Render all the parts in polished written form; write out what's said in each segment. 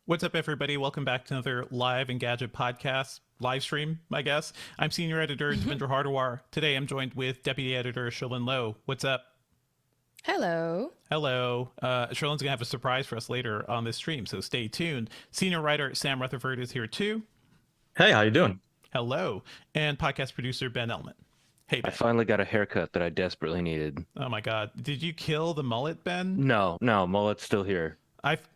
What's up, everybody? Welcome back to another live Engadget podcast, live stream, I guess. I'm senior editor Devendra Hardawar. Today I'm joined with deputy editor Sherlyn Lowe. What's up? Hello. Hello. Sherlyn's going to have a surprise for us later on this stream, so stay tuned. Senior writer Sam Rutherford is here too. Hey, how you doing? Hello. And podcast producer Ben Elman. Hey, Ben. I finally got a haircut that I desperately needed. Oh my God. Did you kill the mullet, Ben? No, mullet's still here.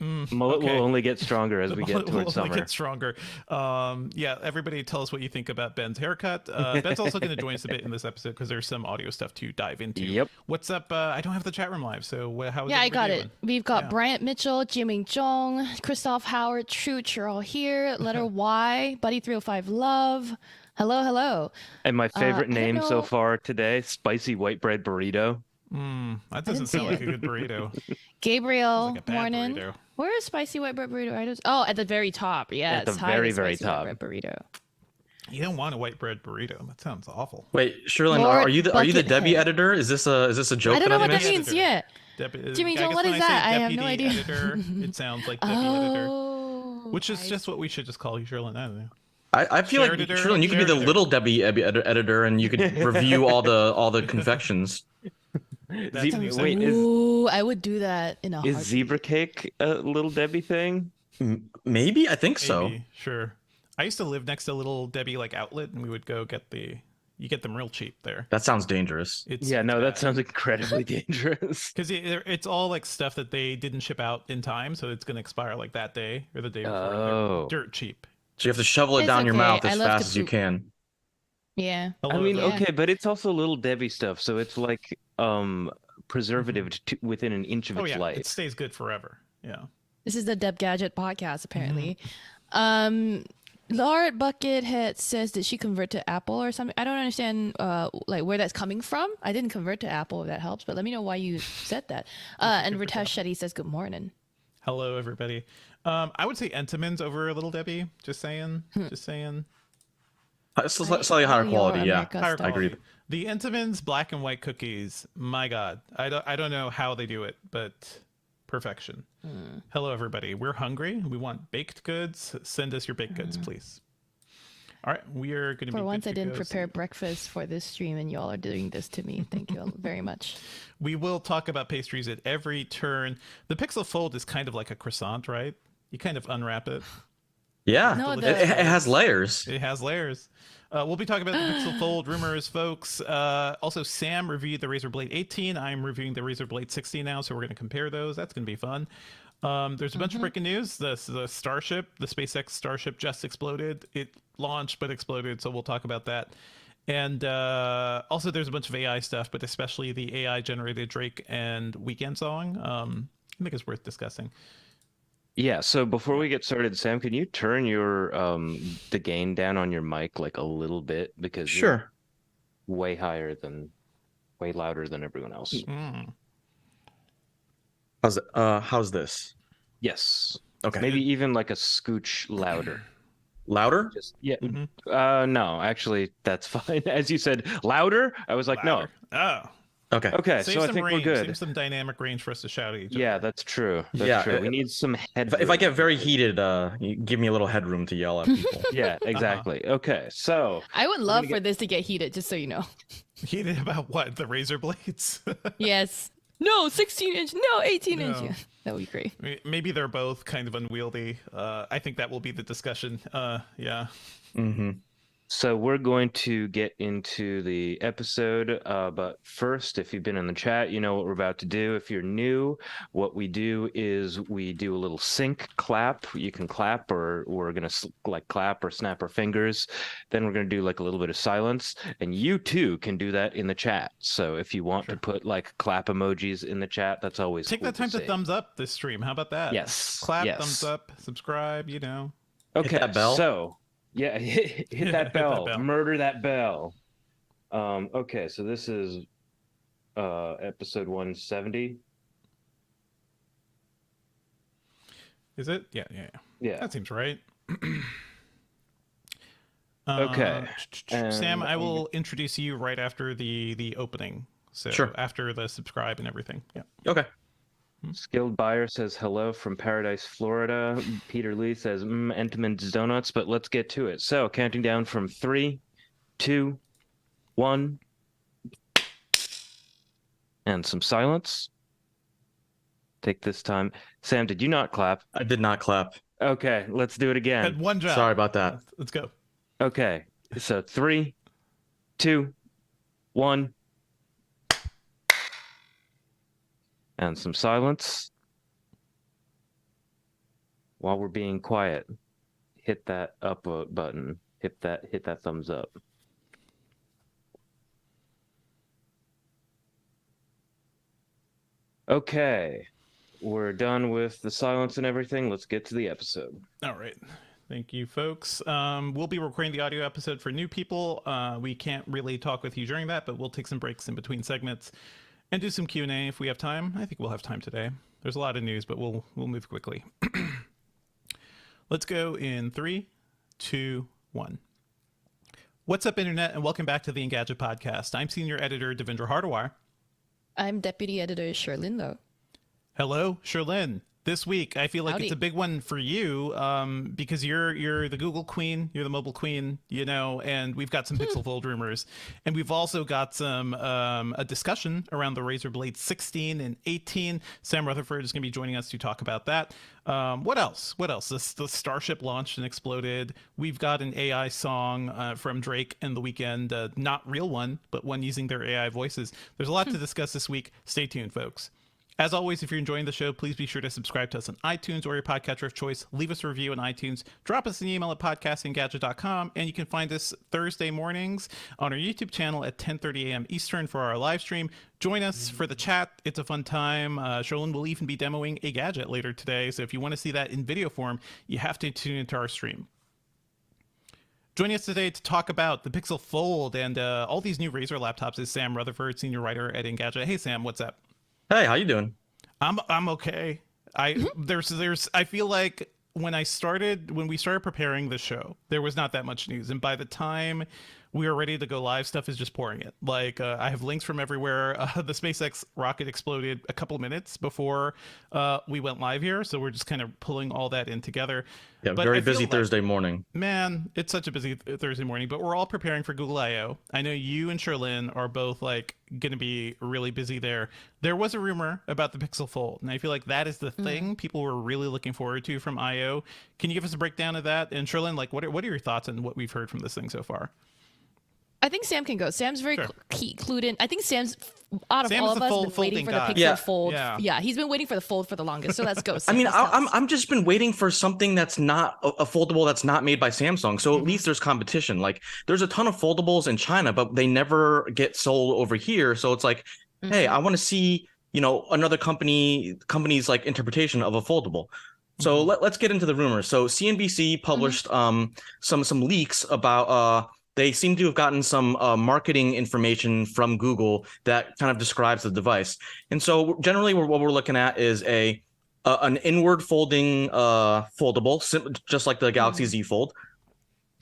Mullet okay. will only get stronger as we get towards summer. Only get stronger. Yeah, everybody tell us what you think about Ben's haircut. Ben's also going to join us a bit in this episode because there's some audio stuff to dive into. Yep. What's up? I don't have the chat room live, so how is Yeah, I got doing? it. We've got Bryant Mitchell, Jimmy Jong, Christoph Howard, Chooch, you're all here. Letter Y, Buddy305 Love. Hello, hello. And my favorite name so far today, Spicy White Bread Burrito. That doesn't sound like a good burrito. Gabriel, like a bad morning. burrito. Where is Spicy White Bread Burrito? Oh, at the very top. Yeah, At the very top. White bread burrito. You don't want a white bread burrito. That sounds awful. Wait, Sherlyn, Lord are you the Debbie Buckethead. editor? Is this a joke? I don't know what missed? that means yet. Jimmy Jong, what is that? I have no idea. Editor, it sounds like deputy editor, Oh. which is just what we should just call you, Sherlyn. I don't know. I feel like Editor, Sherlyn, you could be the editor. little Debbie editor, and you could review all the confections. Wait, Ooh, I would do that in a is heartbeat. zebra cake a little Debbie thing? Maybe I think so. Maybe, sure. I used to live next to Little Debbie outlet, and we would go get you get them real cheap there. That sounds dangerous. That sounds incredibly dangerous. Because it's all like stuff that they didn't ship out in time, so it's gonna expire like that day or the day before. Oh. They're dirt cheap. So you have to shovel it It's down your okay. mouth I as love fast to as you poop. can. Yeah. I mean, Yeah. okay, but it's also little Debbie stuff, so it's like preservative within an inch of Oh its yeah, life. it stays good forever. Yeah. This is the Deb Gadget podcast, apparently. Lord Buckethead says, did she convert to Apple or something? I don't understand where that's coming from. I didn't convert to Apple, if that helps, but let me know why you said that. And Ritesh Shetty says, good morning. Hello, everybody. I would say Entenmann's over Little Debbie. Just saying. Just saying. It's slightly higher quality, yeah. America Higher stuff. I agree. quality. The Entenmann's black and white cookies. My God, I don't know how they do it, but perfection. Hello, everybody. We're hungry. We want baked goods. Send us your baked goods, please. All right, we are going to be. For once, good I to didn't go. prepare breakfast for this stream, and y'all are doing this to me. Thank you all very much. We will talk about pastries at every turn. The Pixel Fold is kind of like a croissant, right? You kind of unwrap it. Yeah, No, it has layers. It has layers. We'll be talking about the Pixel Fold rumors, folks. Also, Sam reviewed the Razer Blade 18. I'm reviewing the Razer Blade 16 now, so we're going to compare those. That's going to be fun. There's a bunch of breaking news. The Starship, the SpaceX Starship just exploded. It launched but exploded, so we'll talk about that. And also, there's a bunch of AI stuff, but especially the AI-generated Drake and Weekend song. I think it's worth discussing. Yeah, so before we get started, Sam, can you turn your the gain down on your mic like a little bit because Sure. you're way louder than everyone else. How's this? Yes. Okay. Maybe even like a scooch louder. Louder? Just no, actually that's fine. As you said, louder, I was like, Louder. Oh. Okay. no. Okay, Save so I some think range. we're Save good. some dynamic range for us to shout at each Yeah, other. that's true. That's Yeah, true. We need some headroom. If I get very heated, you give me a little headroom to yell at people. Yeah, exactly. Okay, so I would love for this to get heated, just so you know. Heated about what? The Razer blades? Yes. No, 16-inch. No, 18-inch. No. Yeah, that would be great. Maybe they're both kind of unwieldy. I think that will be the discussion. Yeah. Mm-hmm. So we're going to get into the episode, but first, if you've been in the chat, you know what we're about to do. If you're new, what we do is we do a little sync clap. You can clap, or we're going to like clap or snap our fingers. Then we're going to do like a little bit of silence, and you too can do that in the chat. So if you want to put like clap emojis in the chat, that's always Take cool that time to see. thumbs up this stream. How about that? Yes. Clap, yes. thumbs up, subscribe, you know. Okay, that bell. so yeah, hit that Hit bell. that bell. Murder that bell. Okay, so this is episode 170. Is it? Yeah. Yeah. That seems right. Okay. Sam, And I will introduce you right after the opening. So Sure. after the subscribe and everything. Yeah. Okay. Skilled Buyer says hello from Paradise, Florida. Peter Lee says Entenmann's Donuts, but let's get to it. So counting down from 3, 2, 1, and some silence. Take this time. Sam, did you not clap? I did not clap. Okay, let's do it again. Had one job. Sorry about that. Let's go. Okay, so 3, 2, 1. And some silence. While we're being quiet, hit that up button. Hit that thumbs up. Okay, we're done with the silence and everything. Let's get to the episode. All right. Thank you, folks. We'll be recording the audio episode for new people. We can't really talk with you during that, but we'll take some breaks in between segments and do some Q&A if we have time. I think we'll have time today. There's a lot of news, but we'll move quickly. Let's go in 3, 2, 1. What's up, Internet, and welcome back to the Engadget podcast. I'm Senior Editor Devendra Hardawar. I'm Deputy Editor Sherlyn, though. Hello, Sherlyn. This week, I feel like Howdy. it's a big one for you because you're the Google queen, you're the mobile queen, you know, and we've got some Pixel Fold rumors. And we've also got some a discussion around the Razer Blade 16 and 18. Sam Rutherford is going to be joining us to talk about that. What else? The Starship launched and exploded. We've got an AI song from Drake and The Weeknd, not real one, but one using their AI voices. There's a lot to discuss this week. Stay tuned, folks. As always, if you're enjoying the show, please be sure to subscribe to us on iTunes or your podcatcher of choice. Leave us a review on iTunes. Drop us an email at podcastinggadget.com. And you can find us Thursday mornings on our YouTube channel at 10:30 a.m. Eastern for our live stream. Join us for the chat. It's a fun time. Sherlyn will even be demoing a gadget later today. So if you want to see that in video form, you have to tune into our stream. Joining us today to talk about the Pixel Fold and all these new Razer laptops is Sam Rutherford, senior writer at Engadget. Hey, Sam, what's up? Hey, how you doing? I'm okay. I feel like when we started preparing the show, there was not that much news, and by the time we are ready to go live, stuff is just pouring in. Like I have links from everywhere. The SpaceX rocket exploded a couple minutes before we went live here, so we're just kind of pulling all that in together. Yeah, But very I feel busy like- Thursday morning. Man, it's such a busy Thursday morning, but we're all preparing for Google I/O. I know you and Sherlyn are both like going to be really busy there. There was a rumor about the Pixel Fold, and I feel like that is the thing people were really looking forward to from I/O. Can you give us a breakdown of that? And Sherlyn, like, what are your thoughts on what we've heard from this thing so far? I think Sam can go. Sam's very Sure. clued in. I think Sam's out of Sam all is of the us fold- been waiting folding for the guy. Pixel Yeah. Fold. Yeah. Yeah, he's been waiting for the Fold for the longest. So let's go. I Sam. mean, Let's tell us. I'm just been waiting for something that's not a foldable that's not made by Samsung. So at least there's competition. Like there's a ton of foldables in China, but they never get sold over here. So it's like, hey, I want to see, another company's like interpretation of a foldable. So let's get into the rumors. So CNBC published some leaks about they seem to have gotten some marketing information from Google that kind of describes the device. And so generally what we're looking at is an inward folding foldable, just like the Galaxy Z Fold.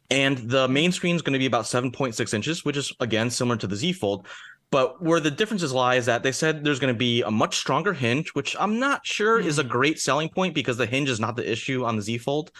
And the main screen is going to be about 7.6 inches, which is, again, similar to the Z Fold. But where the differences lie is that they said there's going to be a much stronger hinge, which I'm not sure is a great selling point because the hinge is not the issue on the Z Fold.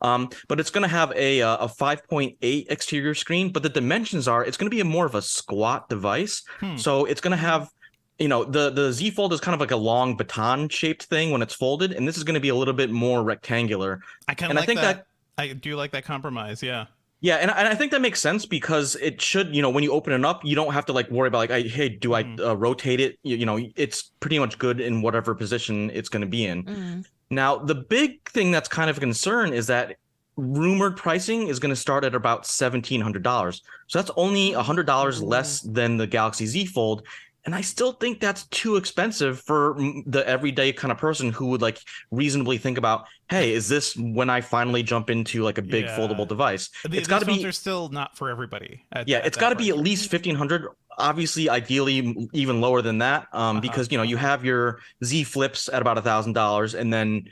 But it's going to have a 5.8 exterior screen, but the dimensions it's going to be more of a squat device. So it's going to have, the Z Fold is kind of like a long baton shaped thing when it's folded, and this is going to be a little bit more rectangular. I kind of like that. I do like that compromise. Yeah. Yeah, and I think that makes sense because it should, when you open it up, you don't have to like worry about like, hey, do I rotate it? It's pretty much good in whatever position it's going to be in. Now, the big thing that's kind of a concern is that rumored pricing is going to start at about $1,700. So that's only $100 less than the Galaxy Z Fold. And I still think that's too expensive for the everyday kind of person who would like reasonably think about, hey, is this when I finally jump into like a big foldable device? It's got to be. They're still not for everybody. It's got to be at least $1,500. Obviously, ideally, even lower than that, because you have your Z Flips at about $1,000, and then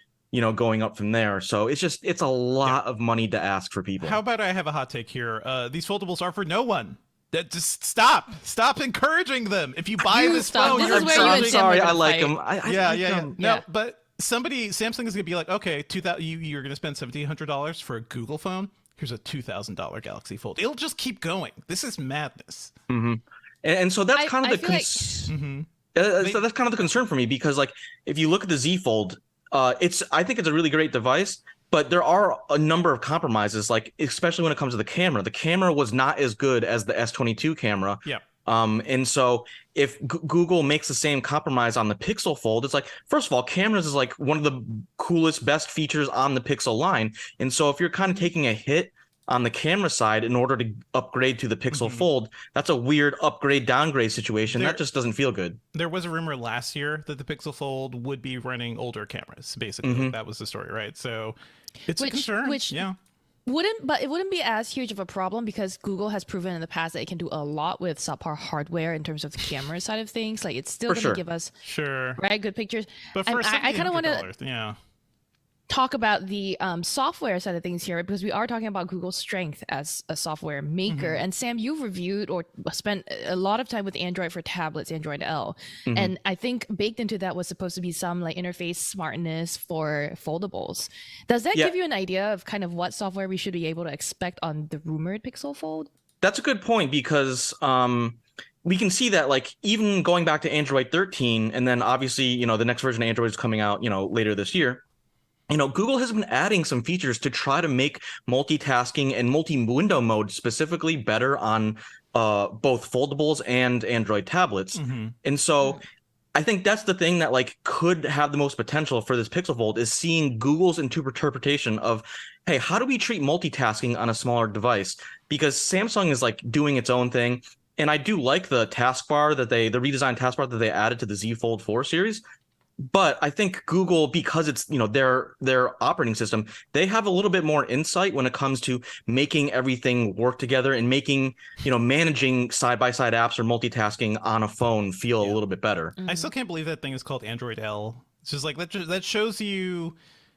going up from there. So it's a lot of money to ask for people. How about I have a hot take here? These foldables are for no one. That just stop encouraging them. If you buy You this stop. phone, This you're is where you and I'm encouraging- Sam sorry. are I gonna like fight. him. I yeah, like yeah, yeah. him. No, Yeah. but Samsung is gonna be like, okay, you're gonna spend $1,700 for a Google phone. Here's a $2,000 Galaxy Fold. It'll just keep going. This is madness. And so that's kind of I the feel like- so that's kind of the concern for me, because like if you look at the Z Fold, I think it's a really great device, but there are a number of compromises, like especially when it comes to the camera. The camera was not as good as the S22 camera. Yeah. And so if Google makes the same compromise on the Pixel Fold, it's like, first of all, cameras is like one of the coolest, best features on the Pixel line. And so if you're kind of taking a hit on the camera side in order to upgrade to the Pixel Fold, that's a weird upgrade downgrade situation. That just doesn't feel good. There was a rumor last year that the Pixel Fold would be running older cameras. Basically, that was the story, right? So it's a concern. Yeah. It wouldn't be as huge of a problem because Google has proven in the past that it can do a lot with subpar hardware in terms of the camera side of things. Like it's still For going sure. to give us Sure. good pictures. But for I kind of want to $1,700, yeah. talk about the software side of things here because we are talking about Google's strength as a software maker. And Sam, you've reviewed or spent a lot of time with Android for tablets, Android L, and I think baked into that was supposed to be some like interface smartness for foldables. Does that give you an idea of kind of what software we should be able to expect on the rumored Pixel Fold? That's a good point, because we can see that, like, even going back to Android 13, and then obviously, the next version of Android is coming out, later this year. Google has been adding some features to try to make multitasking and multi-window mode specifically better on both foldables and Android tablets. And so I think that's the thing that like could have the most potential for this Pixel Fold, is seeing Google's interpretation of, hey, how do we treat multitasking on a smaller device? Because Samsung is like doing its own thing. And I do like the taskbar the redesigned taskbar that they added to the Z Fold 4 series. But I think Google, because it's their operating system, they have a little bit more insight when it comes to making everything work together and making managing side-by-side apps or multitasking on a phone feel a little bit better. I still can't believe that thing is called Android L. It's just like that shows you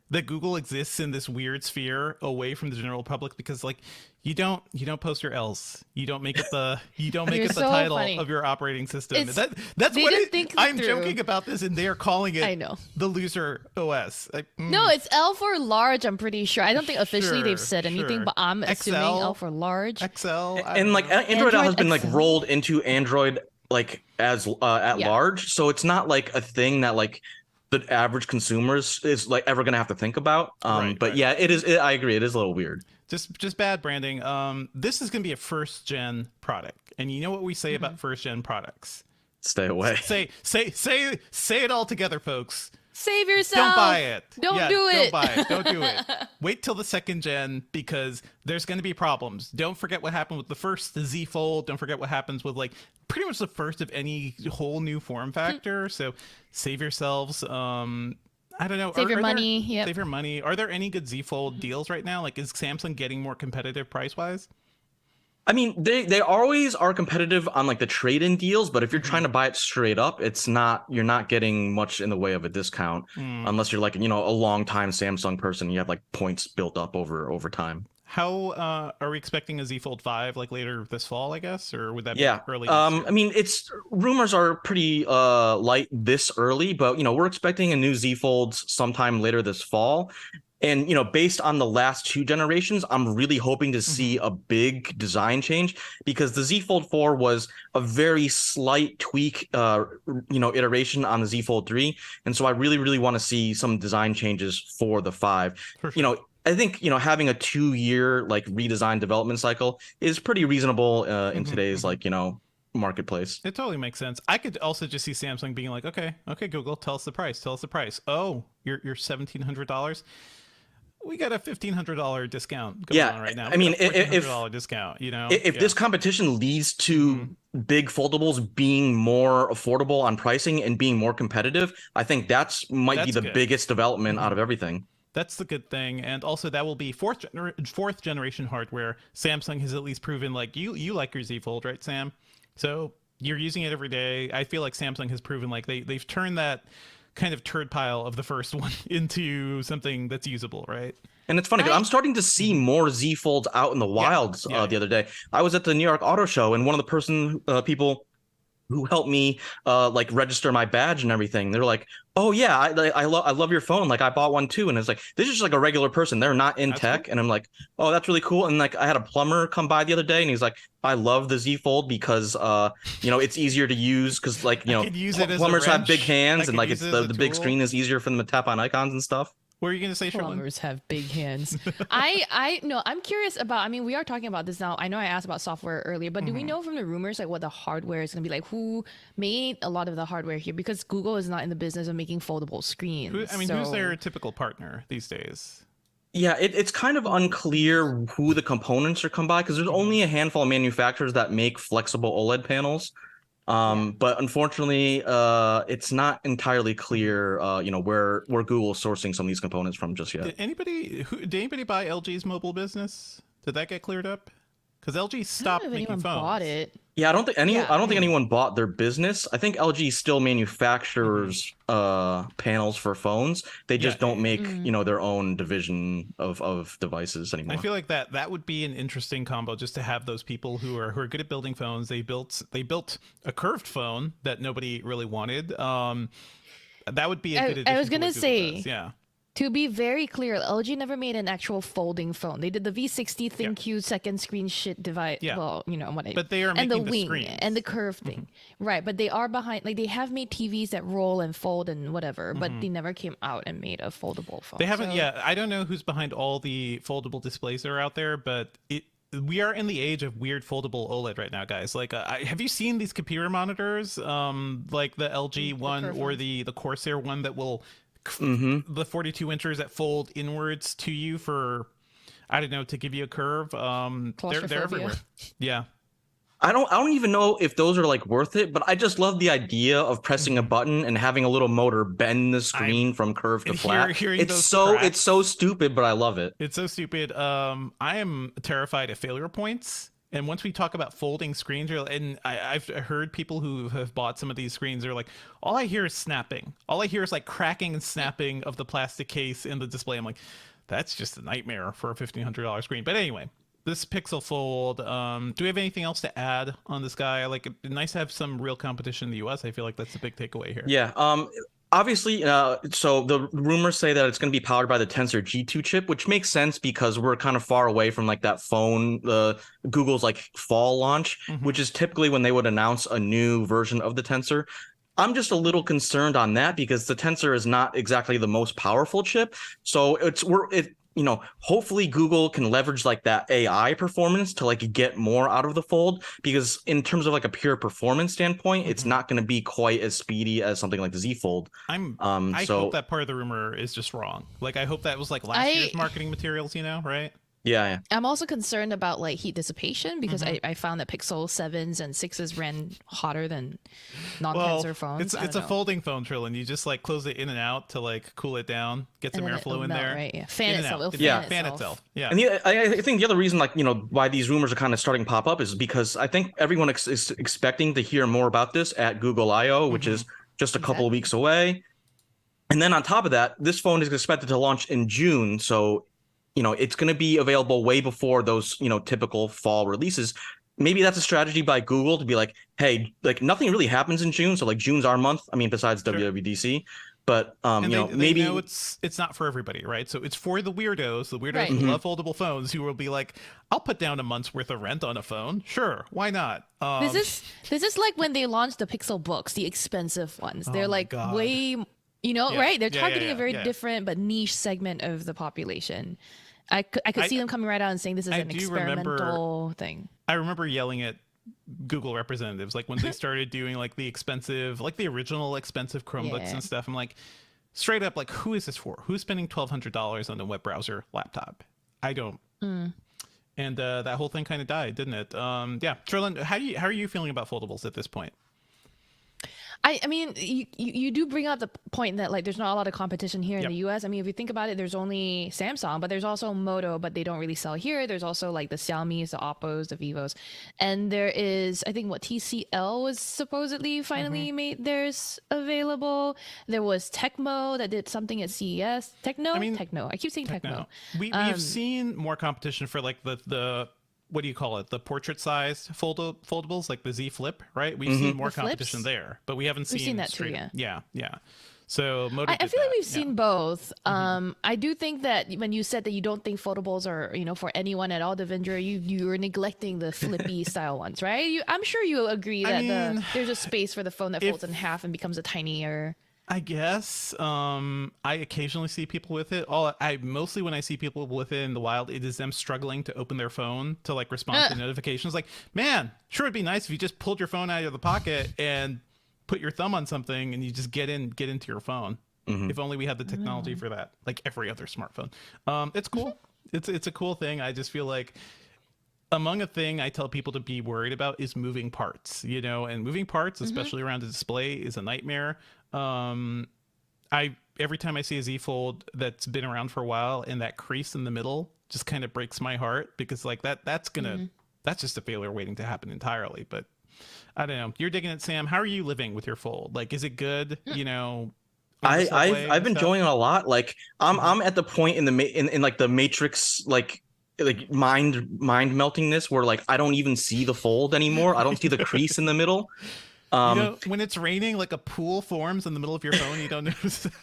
that Google exists in this weird sphere away from the general public, because like you don't post your L's. You don't make it the You're the so title funny. of your operating system. It's- That's they what didn't think I'm through. joking about this, and they're calling it I know. the loser OS. No, it's L for large, I'm pretty sure. I don't think officially they've said anything, sure. but I'm assuming XL? L for large. XL. And like Android L has been like XL. rolled into Android like as at Yeah. large, so it's not like a thing that like the average consumers is like ever gonna have to think about. Right, But right. yeah, it is. I agree. It is a little weird. just bad branding. This is going to be a first gen product, and you know what we say about first gen products. Stay away. Say it all together, folks. Save yourself. Don't buy it. Don't Yeah, do it. Don't buy it. Don't do it. Wait till the second gen, because there's going to be problems. Don't forget what happened with the first Z Fold. Don't forget what happens with like pretty much the first of any whole new form factor. So save yourselves. I don't know. Save your money. Yep. Save your money. Are there any good Z Fold deals right now? Like, is Samsung getting more competitive price wise? I mean, they always are competitive on like the trade-in deals, but if you're trying to buy it straight up, you're not getting much in the way of a discount, unless you're like, a long time Samsung person and you have like points built up over time. How are we expecting a Z Fold 5 like later this fall, I guess, or would that be Yeah. early next year? I mean, rumors are pretty light this early, but we're expecting a new Z Fold sometime later this fall. And based on the last two generations, I'm really hoping to see a big design change, because the Z Fold 4 was a very slight tweak, iteration on the Z Fold 3, and so I really, really want to see some design changes for the 5. For sure. I think having a 2-year like redesign development cycle is pretty reasonable in today's like marketplace. It totally makes sense. I could also just see Samsung being like, okay, Google, tell us the price. Oh, you're $1,700. We got a $1,500 discount going on right now. I mean, if $1,400 discount, if this competition leads to big foldables being more affordable on pricing and being more competitive, I think that's be That's the good. biggest development out of everything. That's the good thing. And also that will be fourth generation hardware. Samsung has at least proven, like, you like your Z Fold, right, Sam? So you're using it every day. I feel like Samsung has proven like they've turned that kind of turd pile of the first one into something that's usable, right? And it's funny, 'cause I'm starting to see more Z Folds out in the wilds the other day. I was at the New York Auto Show, and one of the people who helped me like register my badge and everything, they're like, oh yeah, I love your phone, like I bought one too. And it's like, this is just like a regular person, they're not in tech. Cool. And I'm like, oh, that's really cool. And like I had a plumber come by the other day and he's like, I love the Z Fold because it's easier to use because like plumbers have big hands and like it's the big screen is easier for them to tap on icons and stuff. What are you going to say, Sherlyn? Plumbers have big hands. I'm curious about, I mean, we are talking about this now. I know I asked about software earlier, but do we know from the rumors like what the hardware is going to be like? Who made a lot of the hardware here? Because Google is not in the business of making foldable screens. Who's their typical partner these days? Yeah, it's kind of unclear who the components are come by because there's only a handful of manufacturers that make flexible OLED panels. But unfortunately, it's not entirely clear, where Google's sourcing some of these components from just yet. Did anybody buy LG's mobile business? Did that get cleared up? Because LG stopped making phones. Bought it. Yeah, I don't think anyone bought their business. I think LG still manufactures panels for phones. They just don't make their own division of devices anymore. I feel like that would be an interesting combo, just to have those people who are good at building phones. They built a curved phone that nobody really wanted. That would be a good addition. I was gonna say, yeah. To be very clear, LG never made an actual folding phone. They did the V60 ThinQ second screen shit device. Yeah. Well, what I But they are and making the wing screens. and the curve thing, right? But they are behind. Like they have made TVs that roll and fold and whatever, but they never came out and made a foldable phone. They haven't. Yeah, I don't know who's behind all the foldable displays that are out there, but we are in the age of weird foldable OLED right now, guys. Like, have you seen these computer monitors, like the LG one or the Corsair one that will the 42 inches that fold inwards to you for, I don't know, to give you a curve. They're everywhere. Yeah. I don't even know if those are like worth it, but I just love the idea of pressing a button and having a little motor bend the screen from curved to flat. It's so stupid, but I love it. It's so stupid. I am terrified of failure points. And once we talk about folding screens, and I've heard people who have bought some of these screens, they're like, all I hear is snapping. All I hear is like cracking and snapping of the plastic case in the display. I'm like, that's just a nightmare for a $1,500 screen. But anyway, this Pixel Fold, do we have anything else to add on this guy? Like, nice to have some real competition in the US. I feel like that's the big takeaway here. Yeah. Obviously, so the rumors say that it's going to be powered by the Tensor G2 chip, which makes sense because we're kind of far away from like that phone, Google's like fall launch, which is typically when they would announce a new version of the Tensor. I'm just a little concerned on that because the Tensor is not exactly the most powerful chip. So hopefully Google can leverage like that AI performance to like get more out of the Fold, because in terms of like a pure performance standpoint, it's not going to be quite as speedy as something like the Z Fold. I hope that part of the rumor is just wrong. Like, I hope that was like last year's marketing materials, right? Yeah. I'm also concerned about like heat dissipation because I found that Pixel 7s and 6s ran hotter than non-Tensor phones. It's a folding phone, Trillin. You just like close it in and out to like cool it down, get some airflow in there. Right? Yeah. Fan itself. Fan itself. Yeah. And I think the other reason, like, why these rumors are kind of starting to pop up is because I think everyone is expecting to hear more about this at Google I/O, which is just a couple of weeks away. And then on top of that, this phone is expected to launch in June. So it's going to be available way before those, typical fall releases. Maybe that's a strategy by Google to be like, hey, like nothing really happens in June. So like June's our month. I mean, besides WWDC. But, maybe they know it's not for everybody, right? So it's for the weirdos who love foldable phones, who will be like, I'll put down a month's worth of rent on a phone. Sure. Why not? This is like when they launched the Pixel books, the expensive ones. They're like way, right? They're targeting a very different but niche segment of the population. I could see them coming right out and saying this is an experimental thing. I remember yelling at Google representatives like when they started doing like the expensive, like the original expensive Chromebooks and stuff. I'm like, straight up, like, who is this for? Who's spending $1,200 on a web browser laptop? I don't. And that whole thing kind of died, didn't it? Trillin, how are you feeling about foldables at this point? I mean, you do bring up the point that like there's not a lot of competition here in Yep. the U.S. I mean, if you think about it, there's only Samsung, but there's also Moto, but they don't really sell here. There's also like the Xiaomi's, the Oppos, the Vivos, and there is I think what TCL was supposedly finally made theirs available. There was Tecmo that did something at CES. Tecno. I keep saying Tecmo. We've seen more competition for like the what do you call it? The portrait size foldables, like the Z Flip, right? We've seen more The competition flips? there, but we haven't seen, We've seen that too, straight- yeah. Yeah. So Moto I did feel like that, we've yeah. seen both. I do think that when you said that you don't think foldables are, for anyone at all, Devendra, you were neglecting the flippy style ones, right? I'm sure you agree I that mean, there's a space for the phone that if- folds in half and becomes a tinier. I guess I occasionally see people with it. Mostly when I see people with it in the wild, it is them struggling to open their phone to like respond to notifications. Like, man, sure it'd be nice if you just pulled your phone out of the pocket and put your thumb on something and you just get into your phone. If only we had the technology for that, like every other smartphone. It's cool. It's a cool thing. I just feel like among a thing I tell people to be worried about is moving parts, and moving parts, especially around a display, is a nightmare. Every time I see a Z Fold that's been around for a while and that crease in the middle just kind of breaks my heart because like that's just a failure waiting to happen entirely. But I don't know. You're digging it, Sam. How are you living with your Fold? Like, is it good? on the subway I've and been stuff? enjoying it a lot. Like I'm at the point in in like the Matrix like mind meltingness where like I don't even see the fold anymore. I don't see the crease in the middle. When it's raining, like a pool forms in the middle of your phone, you don't notice that.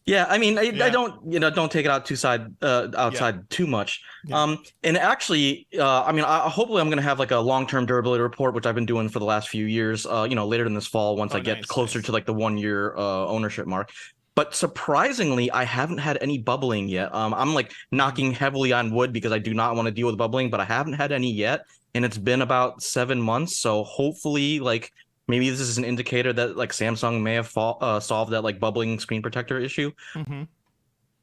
Yeah, I mean, I Yeah. don't take it outside too much. Yeah. And actually, I mean, hopefully I'm gonna have like a long-term durability report, which I've been doing for the last few years. Later in this fall, once I get closer to like the 1 year ownership mark. But surprisingly, I haven't had any bubbling yet. I'm like knocking heavily on wood because I do not want to deal with bubbling, but I haven't had any yet, and it's been about 7 months. So hopefully, like maybe this is an indicator that like Samsung may have solved that like bubbling screen protector issue.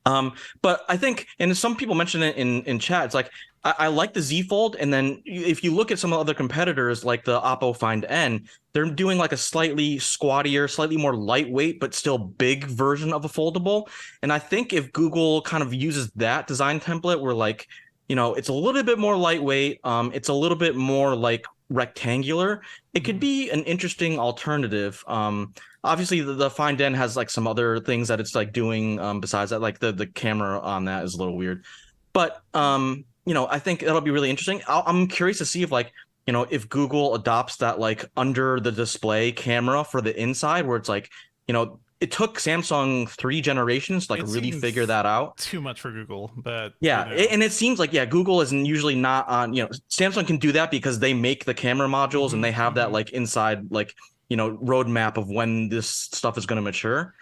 But I think, and some people mentioned it in chat, it's like I like the Z Fold, and then if you look at some of the other competitors like the Oppo Find N, they're doing like a slightly squattier, slightly more lightweight, but still big version of a foldable. And I think if Google kind of uses that design template where like, it's a little bit more lightweight, it's a little bit more like rectangular, it could be an interesting alternative. Obviously the Find N has like some other things that it's like doing besides that, like the camera on that is a little weird, but I think that'll be really interesting. I'm curious to see if like if Google adopts that like under the display camera for the inside where it's like it took Samsung 3 generations to like really figure that out. Too much for Google, but yeah, and it seems like Google is usually not on. Samsung can do that because they make the camera modules and they have that like inside like roadmap of when this stuff is going to mature.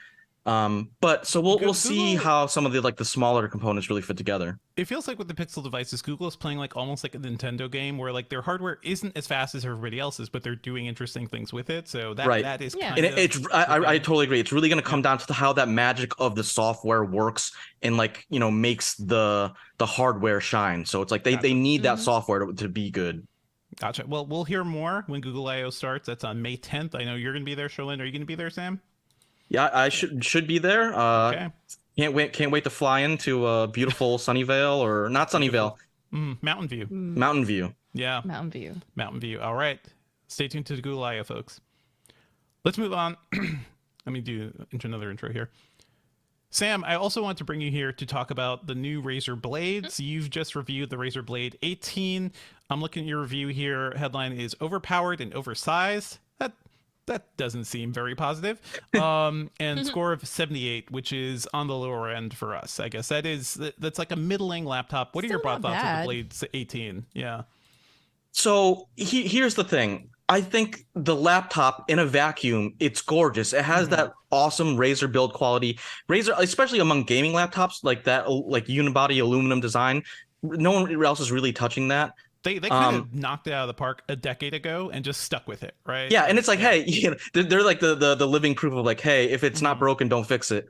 But so we'll see how some of the like the smaller components really fit together. It feels like with the Pixel devices, Google is playing like almost like a Nintendo game where like their hardware isn't as fast as everybody else's, but they're doing interesting things with it. So that is kind and of I totally agree. It's really going to come down to how that magic of the software works and like makes the hardware shine. So it's like they need that software to be good. Gotcha. Well, we'll hear more when Google I/O starts. That's on May 10th. I know you're going to be there, Sherlyn. Are you going to be there, Sam? Yeah, I should be there. Okay. Can't wait to fly into beautiful Sunnyvale or not Sunnyvale. Mountain View. Mountain View. Yeah. Mountain View. Mountain View. All right. Stay tuned to the Google I/O, folks. Let's move on. Let me do another intro here. Sam, I also want to bring you here to talk about the new Razer blades. You've just reviewed the Razer Blade 18. I'm looking at your review here. Headline is overpowered and oversized. That doesn't seem very positive. And score of 78, which is on the lower end for us. I guess that's like a middling laptop. What are your broad thoughts on the Blade 18? Yeah. So here's the thing. I think the laptop in a vacuum, it's gorgeous. It has that awesome Razer build quality. Razer, especially among gaming laptops, like that, like unibody aluminum design. No one else is really touching that. They kind of knocked it out of the park a decade ago and just stuck with it, right? Yeah, and it's like, hey, they're like the living proof of like, hey, if it's not broken, don't fix it.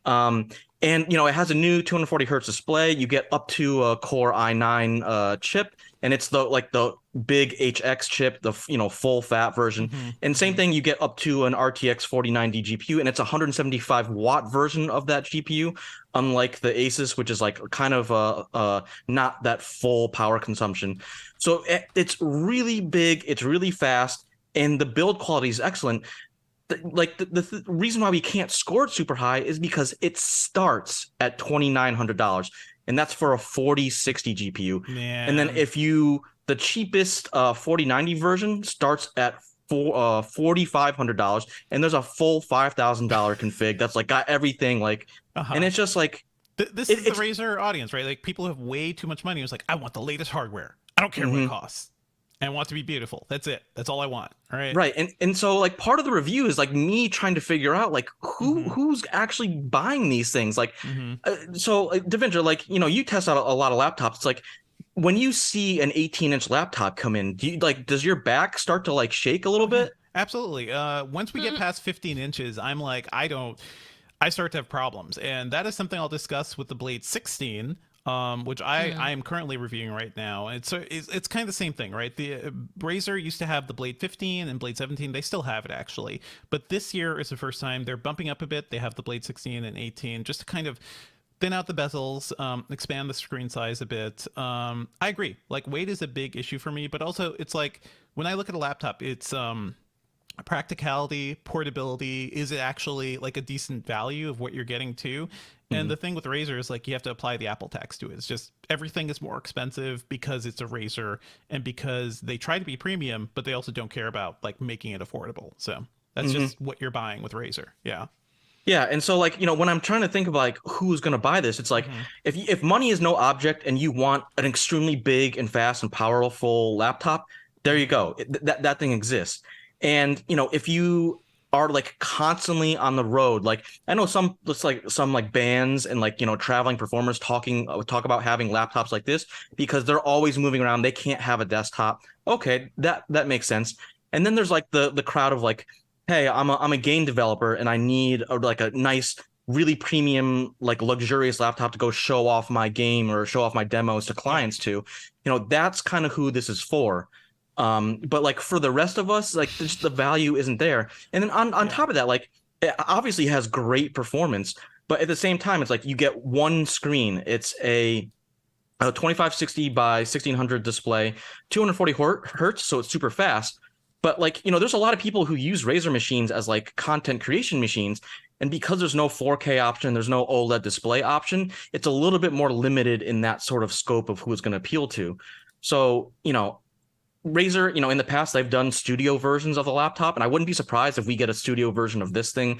And it has a new 240 hertz display. You get up to a Core i9 chip, and it's the big HX chip, the full fat version. And same thing, you get up to an RTX 4090 GPU, and it's a 175 watt version of that GPU, unlike the Asus, which is like kind of not that full power consumption. So it's really big, it's really fast, and the build quality is excellent. The reason why we can't score it super high is because it starts at $2,900, and that's for a 4060 GPU. Man. And then the cheapest 4090 version starts at $4,500, and there's a full $5,000 config that's like got everything and it's just like this is the Razer audience, right? Like people who have way too much money. It's like, I want the latest hardware. I don't care what it costs. And I want it to be beautiful. That's it. That's all I want. All right. Right. And so like part of the review is like me trying to figure out like who's actually buying these things. Like, so Devendra, like, you test out a lot of laptops. It's like when you see an 18-inch laptop come in, does your back start to like shake a little bit? Absolutely. Once we get past 15 inches, I'm like, I start to have problems. And that is something I'll discuss with the Blade 16. Which I am currently reviewing right now. And it's kind of the same thing, right? The Razer used to have the Blade 15 and Blade 17. They still have it, actually. But this year is the first time they're bumping up a bit. They have the Blade 16 and 18 just to kind of thin out the bezels, expand the screen size a bit. I agree. Like, weight is a big issue for me. But also, it's like, when I look at a laptop, it's practicality, portability. Is it actually like a decent value of what you're getting to? And the thing with Razer is like you have to apply the Apple tax to it. It's just everything is more expensive because it's a Razer and because they try to be premium, but they also don't care about like making it affordable. So that's just what you're buying with Razer. Yeah. Yeah, and so like, when I'm trying to think of like who's going to buy this, it's like if money is no object and you want an extremely big and fast and powerful laptop, there you go. That thing exists. And if you are like constantly on the road, like I know some bands and like traveling performers talk about having laptops like this because they're always moving around, they can't have a desktop. Okay, that makes sense. And then there's like the crowd of like, hey, I'm a game developer and I need a nice, really premium, like luxurious laptop to go show off my game or show off my demos to clients to. That's kind of who this is for. But like for the rest of us, like just the value isn't there. And then on top of that, like it obviously has great performance, but at the same time, it's like you get one screen. It's a 2560 by 1600 display, 240 hertz, so it's super fast. But like, there's a lot of people who use Razer machines as like content creation machines. And because there's no 4K option, there's no OLED display option, it's a little bit more limited in that sort of scope of who it's going to appeal to. So, Razer, in the past, they've done studio versions of the laptop, and I wouldn't be surprised if we get a studio version of this thing,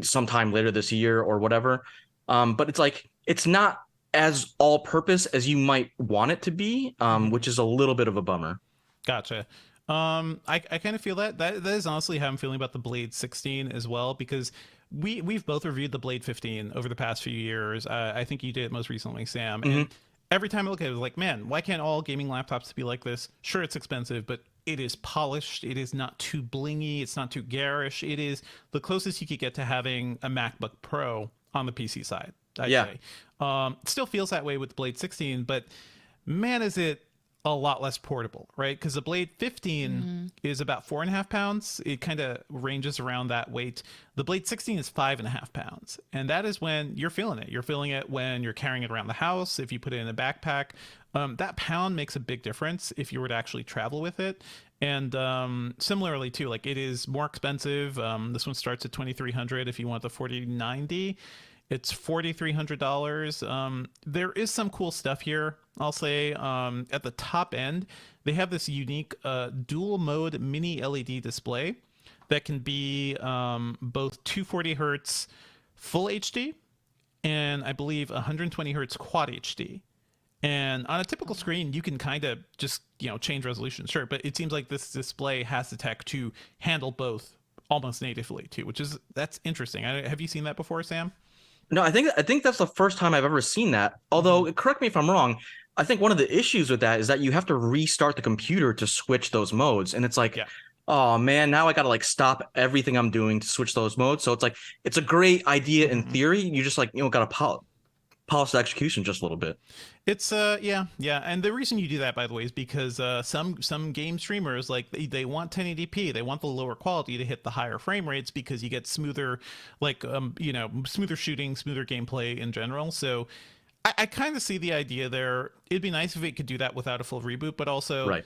sometime later this year or whatever. But it's like, it's not as all-purpose as you might want it to be, which is a little bit of a bummer. Gotcha. I kind of feel that is honestly how I'm feeling about the Blade 16 as well, because we've both reviewed the Blade 15 over the past few years. I think you did it most recently, Sam. And every time I look at it, it's like, man, why can't all gaming laptops be like this? Sure, it's expensive, but it is polished. It is not too blingy. It's not too garish. It is the closest you could get to having a MacBook Pro on the PC side, I'd say. It still feels that way with the Blade 16, but man, is it a lot less portable, right? Because the Blade 15 is about 4.5 pounds. It kind of ranges around that weight. The Blade 16 is 5.5 pounds. And that is when you're feeling it. You're feeling it when you're carrying it around the house. If you put it in a backpack, that pound makes a big difference if you were to actually travel with it. And similarly too, like it is more expensive. This one starts at $2,300 if you want the 4090. It's $4,300. There is some cool stuff here, I'll say. At the top end, they have this unique dual mode mini LED display that can be both 240 hertz full HD and I believe 120 hertz quad HD. And on a typical screen, you can kind of just change resolution, sure, but it seems like this display has the tech to handle both almost natively too, that's interesting. Have you seen that before, Sam? No, I think that's the first time I've ever seen that. Although, correct me if I'm wrong, I think one of the issues with that is that you have to restart the computer to switch those modes. And it's like, oh man, now I got to like stop everything I'm doing to switch those modes. So it's like, it's a great idea in theory. You just like, got to polish the execution just a little bit. It's yeah, and the reason you do that, by the way, is because some game streamers, like, they want 1080p, they want the lower quality to hit the higher frame rates because you get smoother, like, smoother shooting, smoother gameplay in general. So I kind of see the idea there. It'd be nice if it could do that without a full reboot, but also, Right.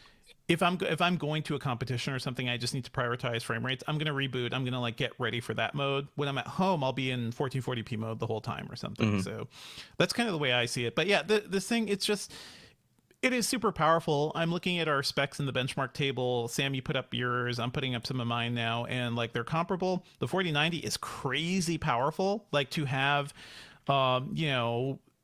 if I'm going to a competition or something, I just need to prioritize frame rates. I'm gonna reboot. I'm gonna, like, get ready for that mode. When I'm at home, I'll be in 1440p mode the whole time or something. So that's kind of the way I see it. But yeah, this thing, it is super powerful. I'm looking at our specs in the benchmark table. Sam, you put up yours. I'm putting up some of mine now, and, like, they're comparable. The 4090 is crazy powerful. Like, to have,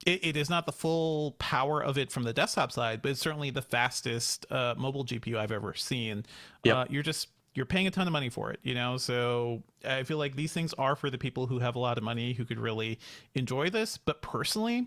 it is not the full power of it from the desktop side, but it's certainly the fastest mobile GPU I've ever seen. Yep. You're paying a ton of money for it, so I feel like these things are for the people who have a lot of money, who could really enjoy this. But personally,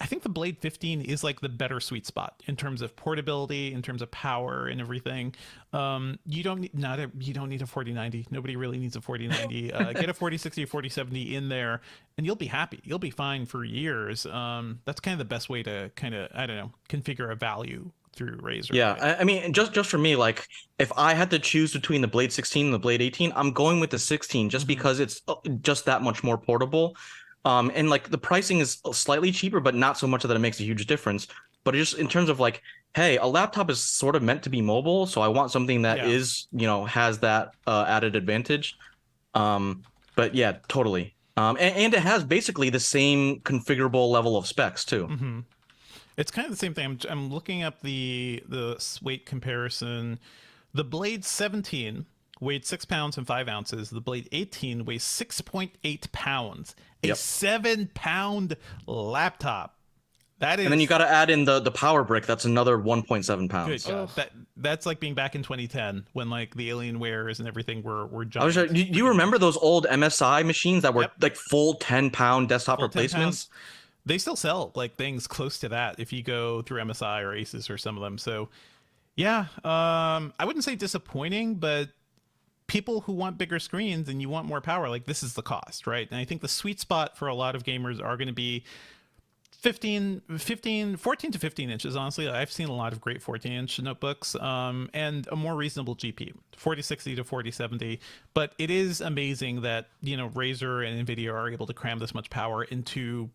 I think the Blade 15 is, like, the better sweet spot in terms of portability, in terms of power and everything. You don't need a 4090. Nobody really needs a 4090. Get a 4060 or 4070 in there, and you'll be happy. You'll be fine for years. That's kind of the best way to kind of, I don't know, configure a value through Razer. Yeah, I mean, just for me, like, if I had to choose between the Blade 16 and the Blade 18, I'm going with the 16 just because it's just that much more portable. And, like, the pricing is slightly cheaper, but not so much that it makes a huge difference. But just in terms of, like, hey, a laptop is sort of meant to be mobile, so I want something that is, has that added advantage. But yeah, totally. And it has basically the same configurable level of specs too. It's kind of the same thing. I'm looking up the weight comparison. The Blade 17 weighed 6 pounds and 5 ounces. The Blade 18 weighs 6.8 pounds. A 7-pound laptop. That is. And then you got to add in the power brick. That's another 1.7 pounds. Good God. That's like being back in 2010 when, like, the Alienwares and everything were giant. Do you remember those old MSI machines that were like full 10-pound desktop replacements? They still sell, like, things close to that if you go through MSI or Asus or some of them. So yeah, I wouldn't say disappointing, but people who want bigger screens and you want more power, like, this is the cost, right? And I think the sweet spot for a lot of gamers are going to be 14 to 15 inches. Honestly, I've seen a lot of great 14-inch notebooks, and a more reasonable GPU, 4060 to 4070. But it is amazing that, Razer and NVIDIA are able to cram this much power into,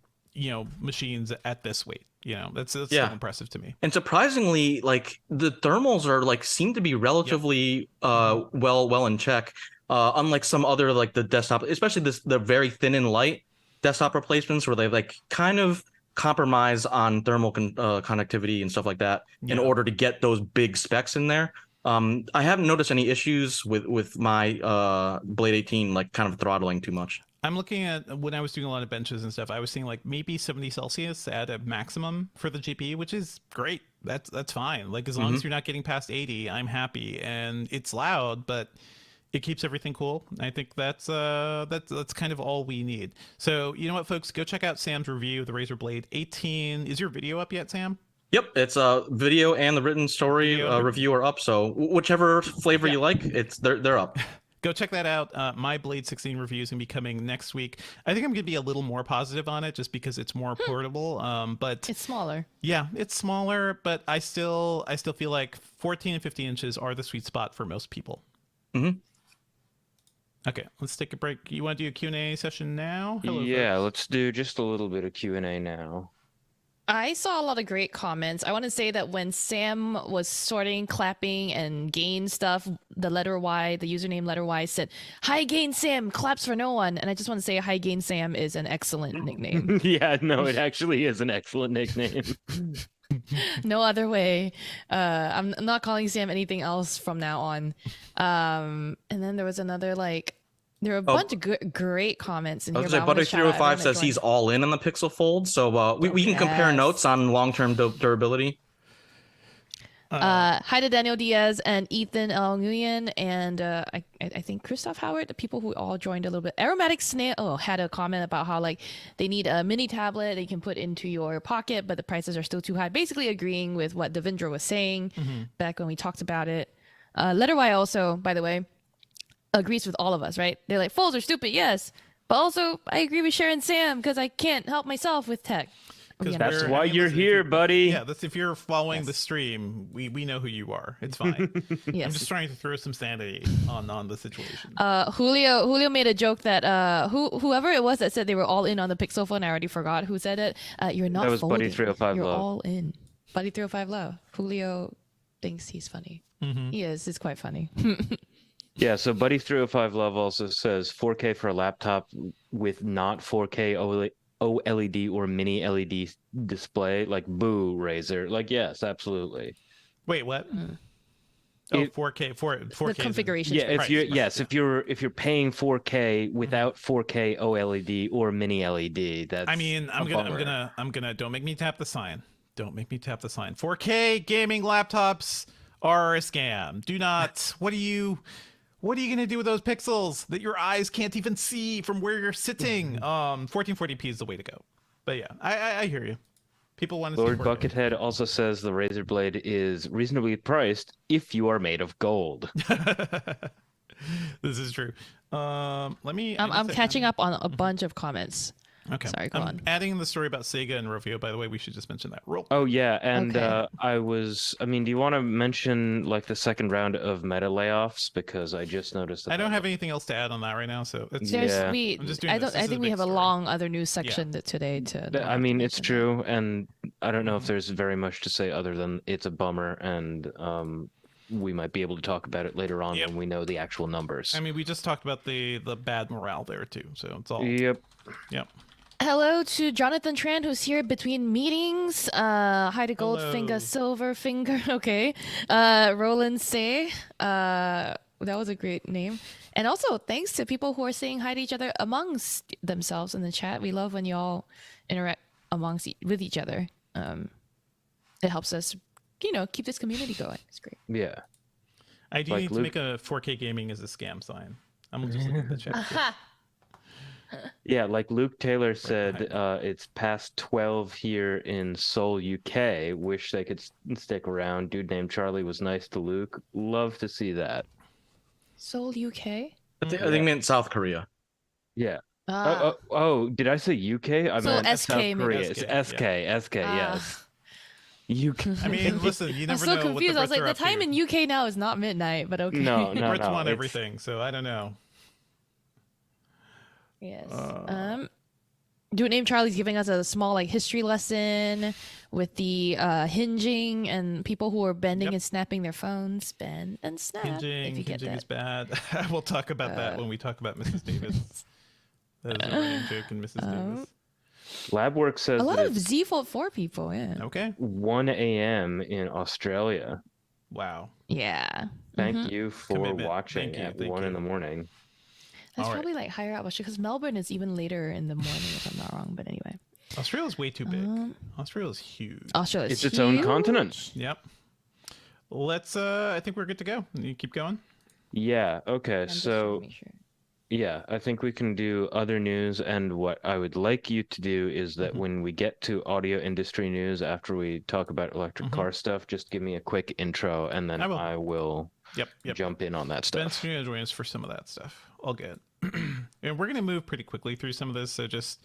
machines at this weight. That's so impressive to me. And surprisingly, like, the thermals are, like, seem to be relatively well in check. Unlike some other, like, the desktop, especially the very thin and light desktop replacements where they, like, kind of compromise on thermal conductivity and stuff like that in order to get those big specs in there. I haven't noticed any issues with my Blade 18, like, kind of throttling too much. I'm looking at, when I was doing a lot of benches and stuff, I was seeing, like, maybe 70 Celsius at a maximum for the GPU, which is great. That's fine. Like, as long as you're not getting past 80, I'm happy. And it's loud, but it keeps everything cool. I think that's kind of all we need. So, you know what, folks? Go check out Sam's review of the Razer Blade 18. Is your video up yet, Sam? Yep, it's a video and the written story review are up. So whichever flavor you like, they're up. Go check that out. My Blade 16 review is going to be coming next week. I think I'm going to be a little more positive on it just because it's more portable. But it's smaller. Yeah, it's smaller, but I still feel like 14 and 15 inches are the sweet spot for most people. Okay, let's take a break. You want to do a Q&A session now? Hello, yeah, folks. Let's do just a little bit of Q&A now. I saw a lot of great comments. I want to say that when Sam was sorting, clapping, and gain stuff, the letter Y, the username letter Y said, "Hi Gain Sam, claps for no one." And I just want to say Hi Gain Sam is an excellent nickname. Yeah, no, it actually is an excellent nickname. No other way. I'm not calling Sam anything else from now on. And then there was another, like, there were a bunch of great comments in here. Butter305 says he's all in on the Pixel Fold, so we can compare notes on long-term durability. Hi to Daniel Diaz and Ethan L. Nguyen and I think Christoph Howard, the people who all joined a little bit. Aromatic Snail had a comment about how, like, they need a mini tablet that you can put into your pocket, but the prices are still too high. Basically agreeing with what Devendra was saying back when we talked about it. Letter Y also, by the way, agrees with all of us, right? They're like, folds are stupid, yes, But also, I agree with Sharon and Sam because I can't help myself with tech. 'Cause That's we're- why you're listen, if here, you- buddy. Yeah, that's if you're following the Yes. stream, we know who you are. It's fine. I'm Yes. just trying to throw some sanity on the situation. Julio made a joke that whoever it was that said they were all in on the Pixel phone. I already forgot who said it. You're not. That was Buddy folding. 305 You're Love. all in. Buddy 305 Love. Julio thinks he's funny. Mm-hmm. He is. It's quite funny. Yeah, so Buddy 305 Love also says 4K for a laptop with not 4K OLED or mini LED display. Like, boo, Razer. Like, yes, absolutely. Wait, what? Oh, It- 4K, 4K. The configuration. Yeah, if price, you're right, yes, yeah. if you're paying 4K without 4K OLED or mini LED, that's I mean, I'm a gonna bummer. don't make me tap the sign. Don't make me tap the sign. 4K gaming laptops are a scam. Do not. What are you gonna do with those pixels that your eyes can't even see from where you're sitting? 1440p is the way to go. But yeah, I hear you. People want to see Lord 4K. Buckethead also says the Razer Blade is reasonably priced if you are made of gold. This is true. Let me. I'm catching up on a bunch of comments. Okay. Sorry, go I'm on. adding the story about Sega and Rovio. By the way, we should just mention that. Roll. Oh yeah, and Okay. I mean, do you want to mention like the second round of meta layoffs? Because I just noticed that I don't have anything else to add on that right now, so it's Yeah. I'm just doing I this. don't. This I is think a we big have a story. long other news section today to. I mean, it's true, and I don't know if there's very much to say other than it's a bummer, and we might be able to talk about it later on Yep. when we know the actual numbers. I mean, we just talked about the bad morale there too, so it's all. Yep. Yep. Hello to Jonathan Tran, who's here between meetings. Hi to Goldfinger, Hello. Silverfinger. Okay. Roland Say. That was a great name. And also, thanks to people who are saying hi to each other amongst themselves in the chat. We love when y'all interact with each other. It helps us, keep this community going. It's great. Yeah. I do Like need to Luke- make a 4K gaming as a scam sign. I'm just looking at the chat. Yeah, like Luke Taylor said, it's past 12 here in Seoul, UK. Wish they could stick around. Dude named Charlie was nice to Luke. Love to see that. Seoul, UK. I think I meant South Korea. Yeah. Ah. Oh, did I say UK? I So meant SK South maybe. Korea. SK, It's SK, Ah. yes. UK. I mean, listen, you I'm never so know confused. I what was the like, Brits the are time up in UK now is not midnight, but okay. No, to. no, Brits no. want it's- everything, so I don't know. Yes. Dude named Charlie's giving us a small history lesson with the hinging and people who are bending Yep. and snapping their phones. Bend and snap. Hinging, if you get hinging that. is bad. We'll talk about that when we talk about Mrs. Davis. That is a running joke in Mrs. Davis. Labwork says A lot that of it's Z Fold 4 people, yeah. Okay. 1 a.m. in Australia. Wow. Yeah. Thank you for Commitment. watching Thank you, at thank 1 in you. the morning. That's All right. probably higher up because Melbourne is even later in the morning, if I'm not wrong. But anyway, Australia's way too big. Australia's huge. Australia. It's its own continent. Yep. Let's I think we're good to go. You keep going. Yeah, okay. So yeah, I think we can do other news, and what I would like you to do is that when we get to audio industry news after we talk about electric car stuff, just give me a quick intro, and then I will. I will Yep. jump in on that Ben's stuff. going to join us for some of that stuff. All good. And we're going to move pretty quickly through some of this. So just,